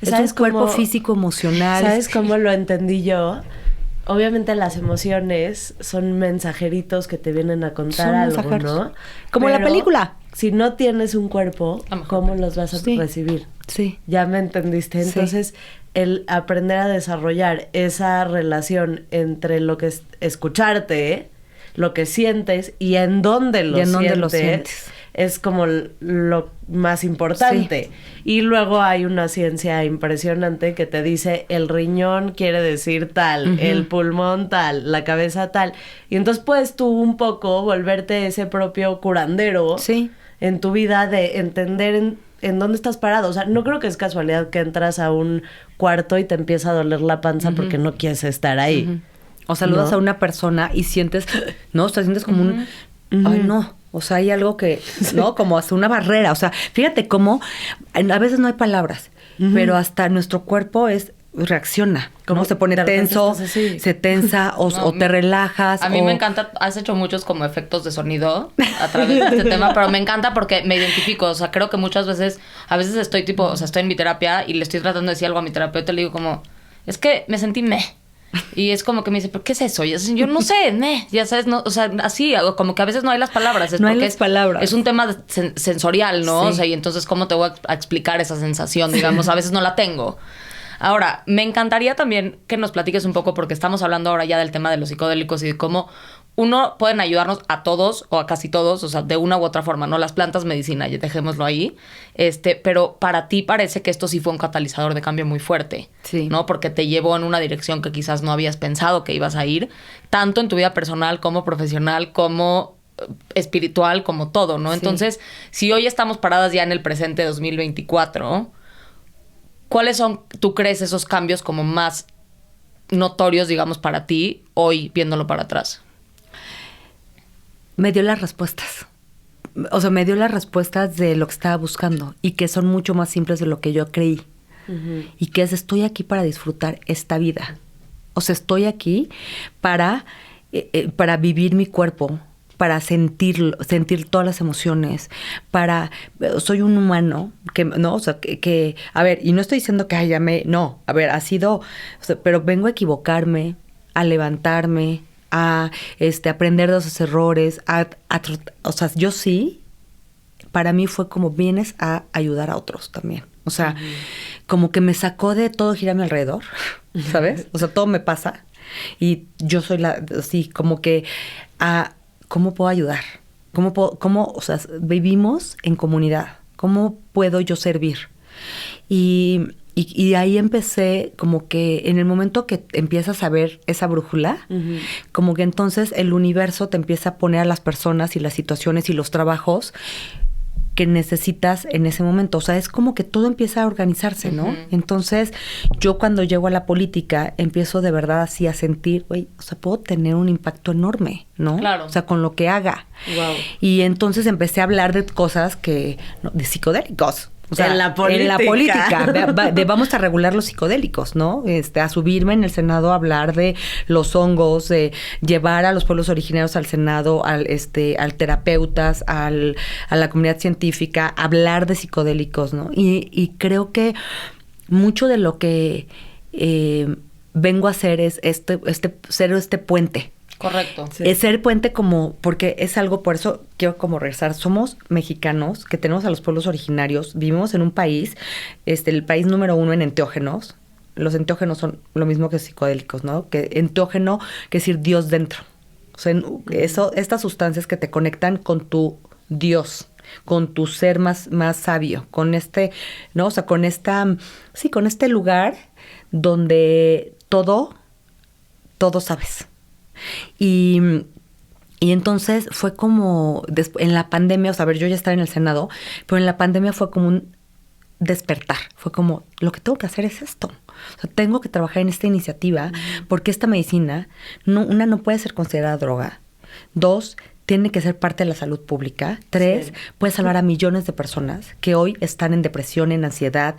Es un cuerpo físico, emocional. ¿Sabes cómo lo entendí yo? Obviamente las emociones son mensajeritos que te vienen a contar Son algo, mensajeros. ¿no? Como la película. Si no tienes un cuerpo, ¿cómo los vas a recibir? Sí. Ya me entendiste. Entonces, el aprender a desarrollar esa relación entre lo que es escucharte, lo que sientes y en dónde lo sientes, es como lo más importante. Sí. Y luego hay una ciencia impresionante que te dice el riñón quiere decir tal, el pulmón tal, la cabeza tal. Y entonces puedes tú un poco volverte ese propio curandero en tu vida de entender en dónde estás parado. O sea, no creo que es casualidad que entras a un cuarto y te empieza a doler la panza porque no quieres estar ahí. O saludas a una persona y sientes, ¿no? O sea, sientes como un... Ay, no. O sea, hay algo que, ¿no? Como hasta una barrera. O sea, fíjate cómo a veces no hay palabras, pero hasta nuestro cuerpo reacciona. Como se pone tenso, se tensa o te relajas. A mí me encanta, has hecho muchos como efectos de sonido a través de este tema, pero me encanta porque me identifico. O sea, creo que muchas veces, a veces estoy estoy en mi terapia y le estoy tratando de decir algo a mi terapeuta y le digo como, es que me sentí Y es como que me dice, ¿pero qué es eso? Y yo no sé, ya sabes, no, o sea, así, como que a veces no hay las palabras. No hay las palabras. Es un tema sensorial, ¿no? Sí. O sea, y entonces, ¿cómo te voy a explicar esa sensación? Digamos, a veces no la tengo. Ahora, me encantaría también que nos platiques un poco, porque estamos hablando ahora ya del tema de los psicodélicos y de cómo pueden ayudarnos a todos o a casi todos, o sea, de una u otra forma, ¿no? Las plantas medicina, dejémoslo ahí. Pero para ti parece que esto sí fue un catalizador de cambio muy fuerte, ¿no? Porque te llevó en una dirección que quizás no habías pensado que ibas a ir, tanto en tu vida personal como profesional, como espiritual, como todo, ¿no? Entonces, si hoy estamos paradas ya en el presente 2024, ¿cuáles son, tú crees, esos cambios como más notorios, digamos, para ti, hoy viéndolo para atrás? Me dio las respuestas. O sea, me dio las respuestas de lo que estaba buscando y que son mucho más simples de lo que yo creí. Y que estoy aquí para disfrutar esta vida. O sea, estoy aquí para vivir mi cuerpo, para sentir todas las emociones, soy un humano que, ¿no? O sea, que a ver, y no estoy diciendo que no, a ver, pero vengo a equivocarme, a levantarme, a aprender de esos errores, o sea, yo sí, para mí fue como vienes a ayudar a otros también. O sea, como que me sacó de todo gira a mi alrededor, ¿sabes? O sea, todo me pasa y yo soy como que ¿cómo puedo ayudar? O sea, vivimos en comunidad. ¿Cómo puedo yo servir? Y ahí empecé como que en el momento que empiezas a ver esa brújula, como que entonces el universo te empieza a poner a las personas y las situaciones y los trabajos que necesitas en ese momento. O sea, es como que todo empieza a organizarse, ¿no? Entonces, yo cuando llego a la política, empiezo de verdad así a sentir, o sea, puedo tener un impacto enorme, ¿no? Claro. O sea, con lo que haga. Wow. Y entonces empecé a hablar de cosas de psicodélicos. O sea, en la política. Vamos a regular los psicodélicos, ¿no? A subirme en el Senado a hablar de los hongos, de llevar a los pueblos originarios al Senado, al terapeutas, a la comunidad científica, hablar de psicodélicos, ¿no? Y creo que mucho de lo que vengo a hacer es ser este puente. Correcto. Sí. Es ser puente porque es algo, por eso quiero como regresar. Somos mexicanos que tenemos a los pueblos originarios, vivimos en un país, el país número 1 en enteógenos. Los enteógenos son lo mismo que psicodélicos, ¿no? Que enteógeno quiere decir Dios dentro. O sea, estas sustancias que te conectan con tu Dios, con tu ser más sabio, con ¿no? O sea, con este lugar donde todo sabes. Y entonces fue como, en la pandemia, o sea, a ver, yo ya estaba en el Senado, pero en la pandemia fue como un despertar. Fue como, lo que tengo que hacer es esto. O sea, tengo que trabajar en esta iniciativa porque esta medicina, no puede ser considerada droga. 2, tiene que ser parte de la salud pública. 3, puede salvar a millones de personas que hoy están en depresión, en ansiedad,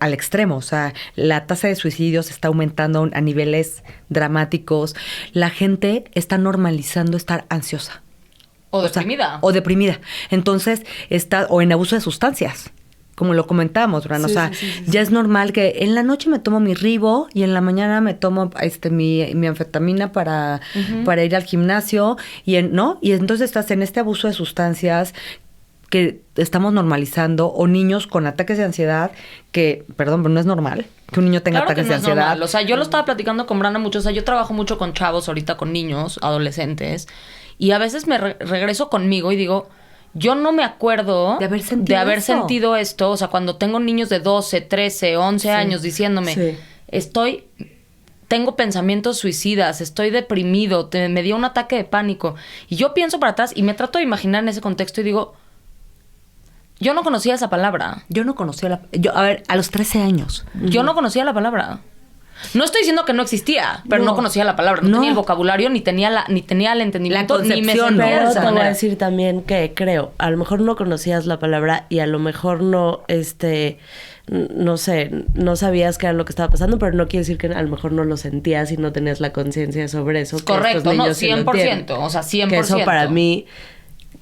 al extremo. O sea, la tasa de suicidios está aumentando a niveles dramáticos. La gente está normalizando estar ansiosa. O deprimida. O deprimida. Entonces, o en abuso de sustancias. Como lo comentábamos, ¿verdad? O sea, ya es normal que en la noche me tomo mi Ribo y en la mañana me tomo mi anfetamina para ir al gimnasio ¿no? Y entonces estás en este abuso de sustancias que estamos normalizando, o niños con ataques de ansiedad que, perdón, pero no es normal que un niño tenga claro ataques que no de ansiedad. Normal. O sea, yo lo estaba platicando con Brana mucho. O sea, yo trabajo mucho con chavos ahorita, con niños, adolescentes, y a veces me regreso conmigo y digo, yo no me acuerdo de haber sentido esto. O sea, cuando tengo niños de 12, 13, 11 años diciéndome, tengo pensamientos suicidas, estoy deprimido, me dio un ataque de pánico. Y yo pienso para atrás y me trato de imaginar en ese contexto y digo, yo no conocía esa palabra. Yo no conocía a los 13 años. Yo no conocía la palabra. No estoy diciendo que no existía, pero no conocía la palabra. No tenía el vocabulario, ni tenía el entendimiento, la concepción, ni me sentía de Pero esa te voy a manera. decir también que creo, a lo mejor no conocías la palabra y a lo mejor no, no sé, no sabías qué era lo que estaba pasando, pero no quiere decir que a lo mejor no lo sentías y no tenías la conciencia sobre eso. Correcto, no, 100%. O sea, 100%. Que eso para mí,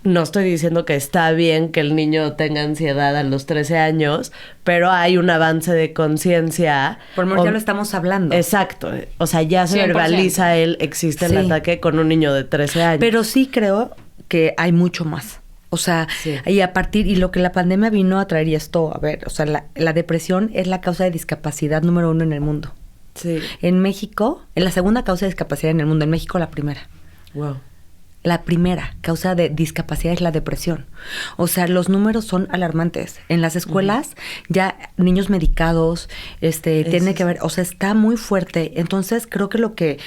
no estoy diciendo que está bien que el niño tenga ansiedad a los 13 años, pero hay un avance de conciencia. Por lo menos ya lo estamos hablando. Exacto. O sea, ya se 100%. verbaliza existe el ataque con un niño de 13 años. Pero sí creo que hay mucho más. O sea, y lo que la pandemia vino a traer, y esto, a ver, o sea, la depresión es la causa de discapacidad número 1 en el mundo. Sí. En México, es la segunda causa de discapacidad en el mundo. En México, la primera. Wow. La primera causa de discapacidad es la depresión. O sea, los números son alarmantes. En las escuelas, ya niños medicados, tiene que ver, o sea, está muy fuerte. Entonces, creo que lo que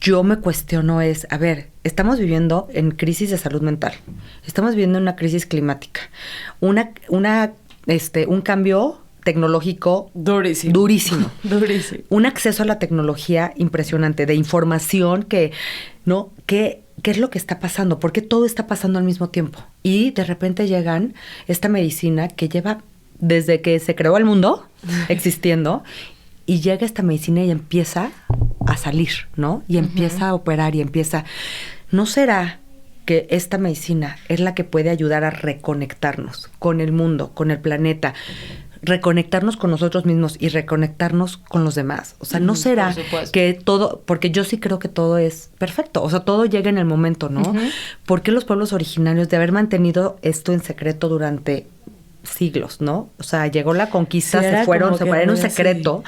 yo me cuestiono es, a ver, estamos viviendo en crisis de salud mental. Estamos viviendo una crisis climática. Un cambio tecnológico Durísimo. Durísimo. Durísimo. Un acceso a la tecnología impresionante, de información que, ¿no? ¿Qué es lo que está pasando? ¿Por qué todo está pasando al mismo tiempo? Y de repente llegan esta medicina que lleva desde que se creó el mundo existiendo, y llega esta medicina y empieza a salir, ¿no? Y empieza a operar y empieza... ¿No será que esta medicina es la que puede ayudar a reconectarnos con el mundo, con el planeta, reconectarnos con nosotros mismos y reconectarnos con los demás? O sea, ¿no será que todo, porque yo sí creo que todo es perfecto, o sea, todo llega en el momento, ¿no? ¿Por qué los pueblos originarios, de haber mantenido esto en secreto durante siglos, ¿no? O sea, llegó la conquista, se fueron en un secreto,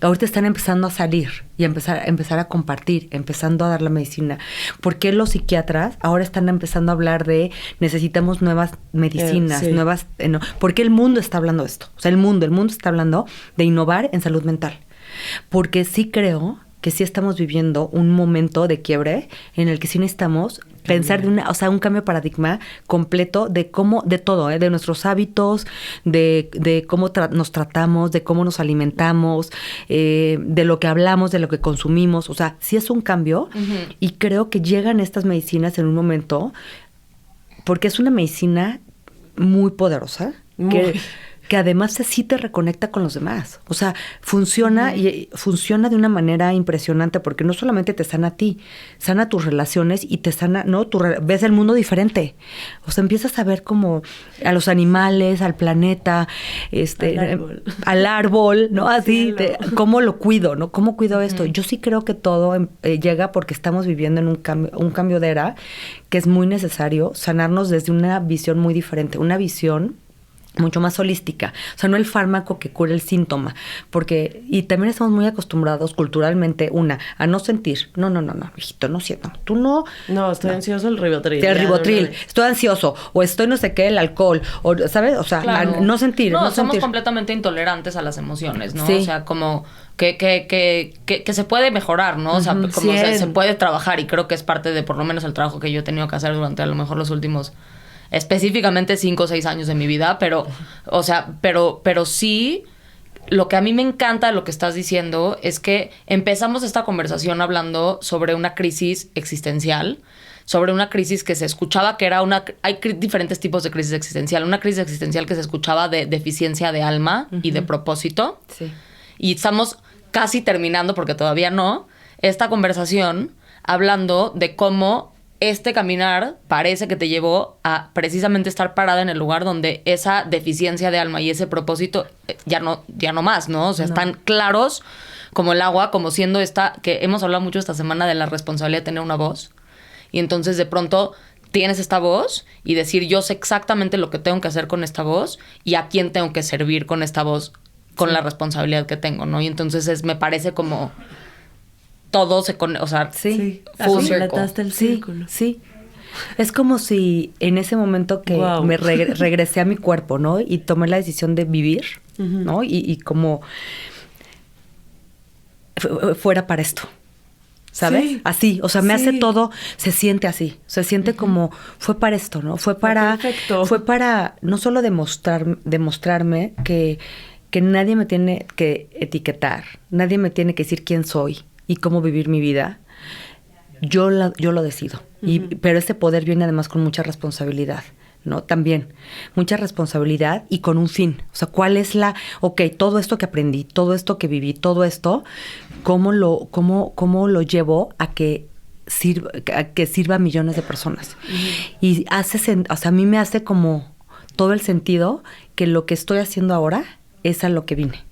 ahorita están empezando a salir y empezar a compartir, empezando a dar la medicina? ¿Por qué los psiquiatras ahora están empezando a hablar de necesitamos nuevas medicinas, nuevas... no? ¿Por qué el mundo está hablando de esto? O sea, el mundo está hablando de innovar en salud mental. Porque sí creo que sí estamos viviendo un momento de quiebre en el que sí necesitamos pensar un cambio de paradigma completo de todo, de nuestros hábitos, de cómo nos tratamos, de cómo nos alimentamos, de lo que hablamos, de lo que consumimos. O sea, sí es un cambio, y creo que llegan estas medicinas en un momento, porque es una medicina muy poderosa, que además sí te reconecta con los demás. O sea, funciona y funciona de una manera impresionante, porque no solamente te sana a ti, sana tus relaciones y te sana, ¿no? Ves el mundo diferente. O sea, empiezas a ver como a los animales, al planeta, al árbol, ¿no? Así, cómo lo cuido, ¿no? ¿Cómo cuido esto? Yo sí creo que todo llega porque estamos viviendo en un cambio de era que es muy necesario sanarnos desde una visión muy diferente, una visión mucho más holística. O sea, no el fármaco que cura el síntoma, y también estamos muy acostumbrados culturalmente, a no sentir. No, hijito, no siento. Tú no. No, estoy ansioso, el Ribotril. El Ribotril. Estoy ansioso, o estoy no sé qué, el alcohol, o, ¿sabes? O sea, claro. no sentir. No, no somos sentir. completamente intolerantes a las emociones, ¿no? Sí. O sea, como que se puede mejorar, ¿no? O sea, como se puede trabajar, y creo que es parte de por lo menos el trabajo que yo he tenido que hacer durante a lo mejor los últimos, específicamente 5 o 6 años de mi vida, pero sí, lo que a mí me encanta de lo que estás diciendo es que empezamos esta conversación hablando sobre una crisis existencial, sobre una crisis que se escuchaba que era una... Hay diferentes tipos de crisis existencial. Una crisis existencial que se escuchaba de deficiencia de alma y de propósito. Sí. Y estamos casi terminando, porque todavía no, esta conversación hablando de cómo este caminar parece que te llevó a precisamente estar parada en el lugar donde esa deficiencia de alma y ese propósito ya no más, ¿no? O sea, están claros como el agua, como siendo esta, que hemos hablado mucho esta semana de la responsabilidad de tener una voz. Y entonces de pronto tienes esta voz y decir, yo sé exactamente lo que tengo que hacer con esta voz y a quién tengo que servir con esta voz, con la responsabilidad que tengo, ¿no? Y entonces me parece como todo se o sea, Sí, full circle. completaste el círculo. Sí. Es como si en ese momento que Wow. me regresé a mi cuerpo, ¿no? Y tomé la decisión de vivir, ¿no? Y como fuera para esto, ¿sabes? Sí. Así, o sea, me Sí. hace todo, se siente así, se siente como fue para esto, ¿no? Fue para no solo demostrarme que nadie me tiene que etiquetar, nadie me tiene que decir quién soy y cómo vivir mi vida. Yo lo decido. Pero ese poder viene además con mucha responsabilidad, ¿no? También mucha responsabilidad y con un fin. O sea, ¿cuál es todo esto que aprendí, todo esto que viví, todo esto, cómo lo llevo a que sirva a millones de personas? Y a mí me hace como todo el sentido que lo que estoy haciendo ahora es a lo que vine.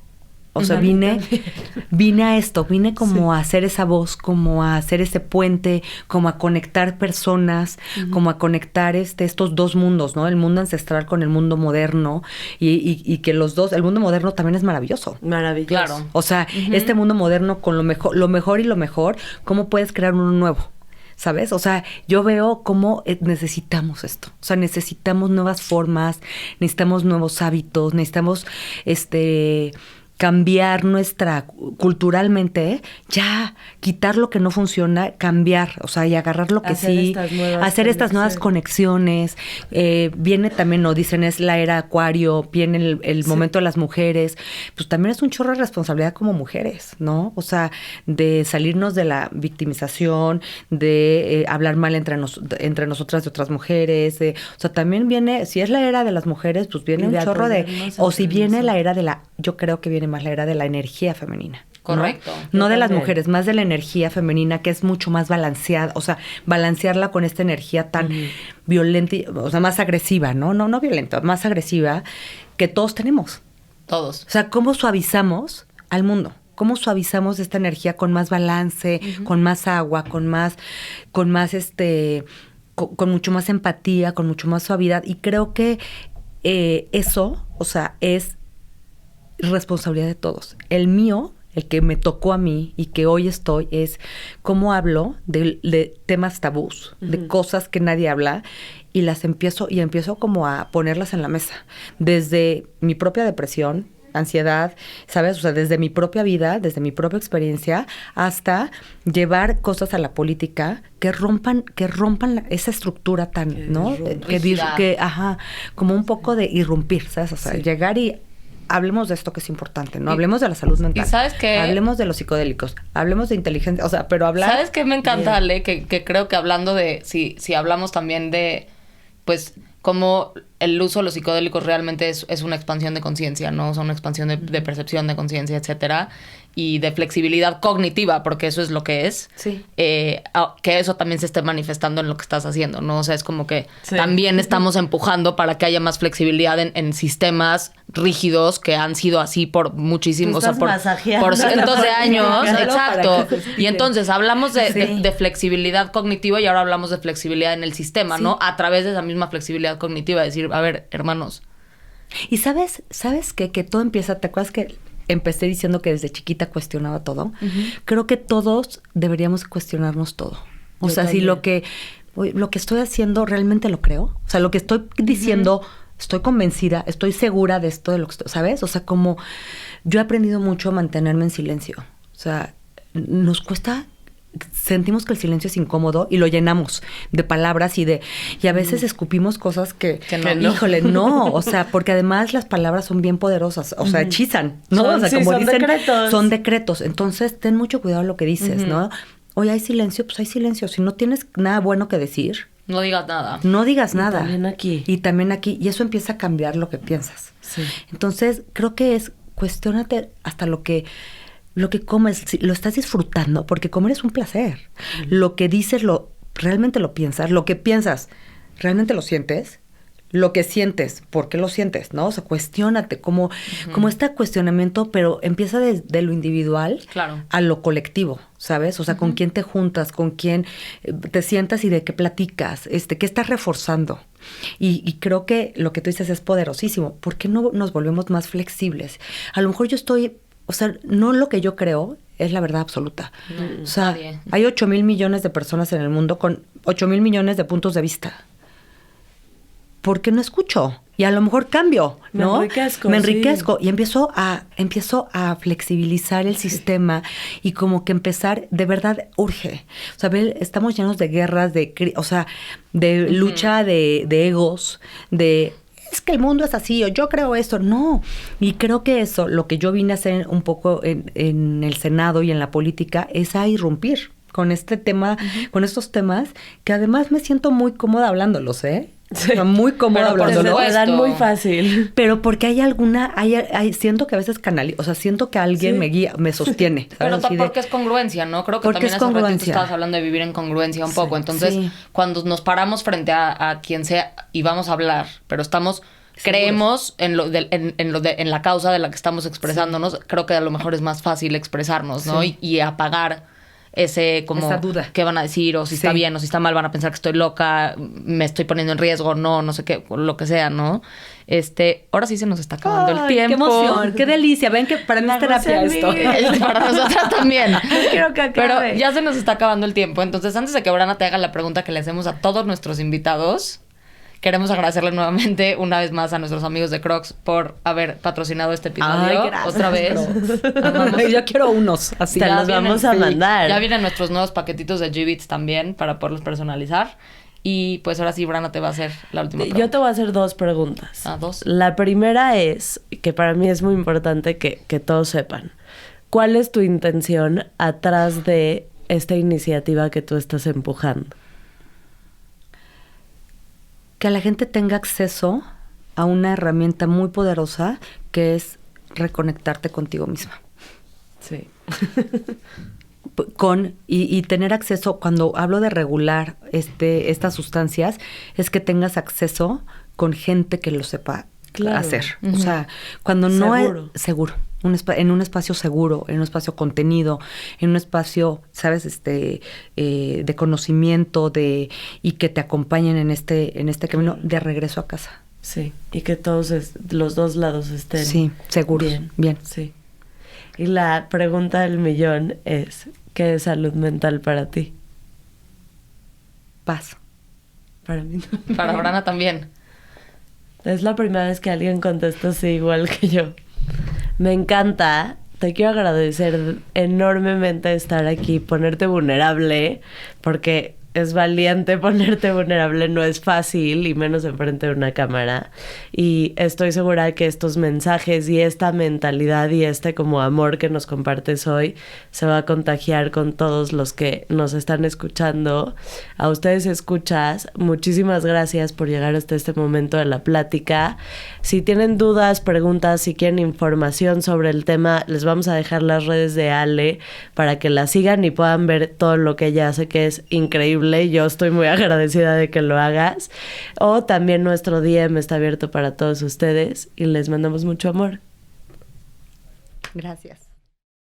O sea, vine a esto, vine como a hacer esa voz, como a hacer ese puente, como a conectar personas, como a conectar estos dos mundos, ¿no? El mundo ancestral con el mundo moderno y que los dos, el mundo moderno también es maravilloso. Maravilloso. Claro. O sea, este mundo moderno con lo mejor y lo mejor, ¿cómo puedes crear uno nuevo? ¿Sabes? O sea, yo veo cómo necesitamos esto. O sea, necesitamos nuevas formas, necesitamos nuevos hábitos, necesitamos cambiar culturalmente, ya quitar lo que no funciona, cambiar, o sea, y agarrar lo que hacer estas nuevas conexiones. Viene también, no dicen, es la era Acuario, viene el momento de las mujeres, pues también es un chorro de responsabilidad como mujeres, ¿no? O sea, de salirnos de la victimización, de hablar mal entre nosotras de otras mujeres, o sea, también viene, si es la era de las mujeres, pues viene un chorro o si viene la era yo creo que viene más la era de la energía femenina. Correcto. No de las también. mujeres, más de la energía femenina, que es mucho más balanceada, o sea, balancearla con esta energía tan violenta, o sea, más agresiva, ¿no? No violenta, más agresiva, que todos tenemos. Todos. O sea, ¿cómo suavizamos al mundo? ¿Cómo suavizamos esta energía con más balance, con más agua, con mucho más empatía, con mucho más suavidad? Y creo que eso, o sea, es responsabilidad de todos. El mío, el que me tocó a mí y que hoy estoy, es cómo hablo de temas tabús, de cosas que nadie habla, y empiezo como a ponerlas en la mesa. Desde mi propia depresión, ansiedad, ¿sabes? O sea, desde mi propia vida, desde mi propia experiencia, hasta llevar cosas a la política que rompan esa estructura tan, ¿no? Como un poco de irrumpir, ¿sabes? O sea, llegar y hablemos de esto que es importante, ¿no? Hablemos de la salud mental. ¿Y sabes qué? Hablemos de los psicodélicos. Hablemos de inteligencia. O sea, pero hablar... ¿Sabes qué me encanta, Ale? Que creo que hablando de... Si hablamos también de... Pues, cómo el uso de los psicodélicos realmente es una expansión de conciencia, ¿no? O sea, una expansión de percepción de conciencia, etcétera. Y de flexibilidad cognitiva, porque eso es lo que es. Sí. Que eso también se esté manifestando en lo que estás haciendo, ¿no? O sea, es como que también estamos empujando para que haya más flexibilidad en sistemas rígidos que han sido así por muchísimos... Tú estás masajeando por cientos de la años. política, ¿no? Exacto. Para que se explique. Y entonces hablamos de flexibilidad cognitiva y ahora hablamos de flexibilidad en el sistema, ¿no? A través de esa misma flexibilidad cognitiva. Decir, a ver, hermanos. Y ¿sabes qué? Que todo empieza... ¿Te acuerdas que empecé diciendo que desde chiquita cuestionaba todo? Creo que todos deberíamos cuestionarnos todo. O sea, si lo que estoy haciendo realmente lo creo. O sea, lo que estoy diciendo, estoy convencida, estoy segura de esto, de lo que estoy, ¿sabes? O sea, como yo he aprendido mucho a mantenerme en silencio. O sea, nos cuesta... Sentimos que el silencio es incómodo y lo llenamos de palabras y a veces escupimos cosas que no. Híjole, no, o sea, porque además las palabras son bien poderosas, o sea, hechizan, ¿no? O sea, como son dicen, decretos. son decretos. Entonces, ten mucho cuidado lo que dices, ¿no? Hoy hay silencio, pues hay silencio. Si no tienes nada bueno que decir, No digas nada. no digas nada. también aquí. Y también aquí. Y eso empieza a cambiar lo que piensas. Sí. Entonces, creo que es cuestiónate hasta lo que comes, si lo estás disfrutando, porque comer es un placer. Lo que dices, realmente lo piensas. Lo que piensas, realmente lo sientes. Lo que sientes, ¿por qué lo sientes? ¿No? O sea, cuestiónate, como este cuestionamiento, pero empieza desde lo individual Claro. a lo colectivo, ¿sabes? O sea, con quién te juntas, con quién te sientas y de qué platicas, qué estás reforzando. Y creo que lo que tú dices es poderosísimo. ¿Por qué no nos volvemos más flexibles? A lo mejor o sea, no lo que yo creo es la verdad absoluta. O sea, nadie. hay 8,000 millones de personas en el mundo con 8,000 millones de puntos de vista. ¿Por qué no escucho? Y a lo mejor cambio, ¿no? Me enriquezco, Y empiezo a flexibilizar el sistema y como que empezar, de verdad, urge. O sea, estamos llenos de guerras, de lucha de egos, es que el mundo es así, o yo creo esto. No. Y creo que eso, lo que yo vine a hacer un poco en el Senado y en la política, es a irrumpir con este tema, con estos temas, que además me siento muy cómoda hablándolos, ¿eh? Sí. O sea, muy cómoda Pero por hablándolo. supuesto. Se dan muy fácil. Pero porque hay siento que a veces o sea, siento que alguien Sí. me guía, me sostiene. Pero ¿sabes? Así de- porque es congruencia, ¿no? Creo que Porque también es hace ratito congruencia. estabas hablando de vivir en congruencia un poco. Entonces, Sí. cuando nos paramos frente a quien sea y vamos a hablar, pero creemos en la causa de la que estamos expresándonos, creo que a lo mejor es más fácil expresarnos, ¿no? Sí. Y apagar esa duda. ¿Qué van a decir? O si está Sí. bien o si está mal, van a pensar que estoy loca, me estoy poniendo en riesgo, no sé qué, lo que sea, ¿no? Ahora sí se nos está acabando el Ay, tiempo. ¡Qué emoción! ¡Qué delicia! Ven que para mí La es terapia Rosa esto. Miguel. Para nosotras también. Quiero que acabe. Pero ya se nos está acabando el tiempo. Entonces, antes de que Brana te haga la pregunta que le hacemos a todos nuestros invitados, queremos agradecerle nuevamente una vez más a nuestros amigos de Crocs por haber patrocinado este episodio. Ay, gracias, otra vez. Amamos. Yo quiero unos así. Te los vienen, vamos a mandar. Ya vienen nuestros nuevos paquetitos de G-Bits también para poderlos personalizar. Y pues ahora sí, Brana te va a hacer la última pregunta. Yo te voy a hacer 2 preguntas. 2. La primera es, que para mí es muy importante que todos sepan, ¿cuál es tu intención atrás de esta iniciativa que tú estás empujando? Que la gente tenga acceso a una herramienta muy poderosa que es reconectarte contigo misma. Sí. Y tener acceso, cuando hablo de regular estas sustancias, es que tengas acceso con gente que lo sepa hacer. O sea, cuando no Seguro. es seguro, en un espacio seguro, en un espacio contenido, en un espacio, ¿sabes? De conocimiento, y que te acompañen en este camino de regreso a casa. Sí, y que todos los dos lados estén Sí, seguros. Bien. Sí. Y la pregunta del millón es, ¿qué es salud mental para ti? Paz. Para mí no. Para Brana también. Es la primera vez que alguien contesta así igual que yo. Me encanta. Te quiero agradecer enormemente estar aquí, ponerte vulnerable, porque es valiente ponerte vulnerable, no es fácil, y menos enfrente de una cámara. Y estoy segura que estos mensajes y esta mentalidad y como amor que nos compartes hoy se va a contagiar con todos los que nos están escuchando. A ustedes, escuchas, muchísimas gracias por llegar hasta este momento de la plática. Si tienen dudas, preguntas, si quieren información sobre el tema, les vamos a dejar las redes de Ale para que la sigan y puedan ver todo lo que ella hace, que es increíble. Yo estoy muy agradecida de que lo hagas. O también nuestro DM está abierto para todos ustedes y les mandamos mucho amor. Gracias.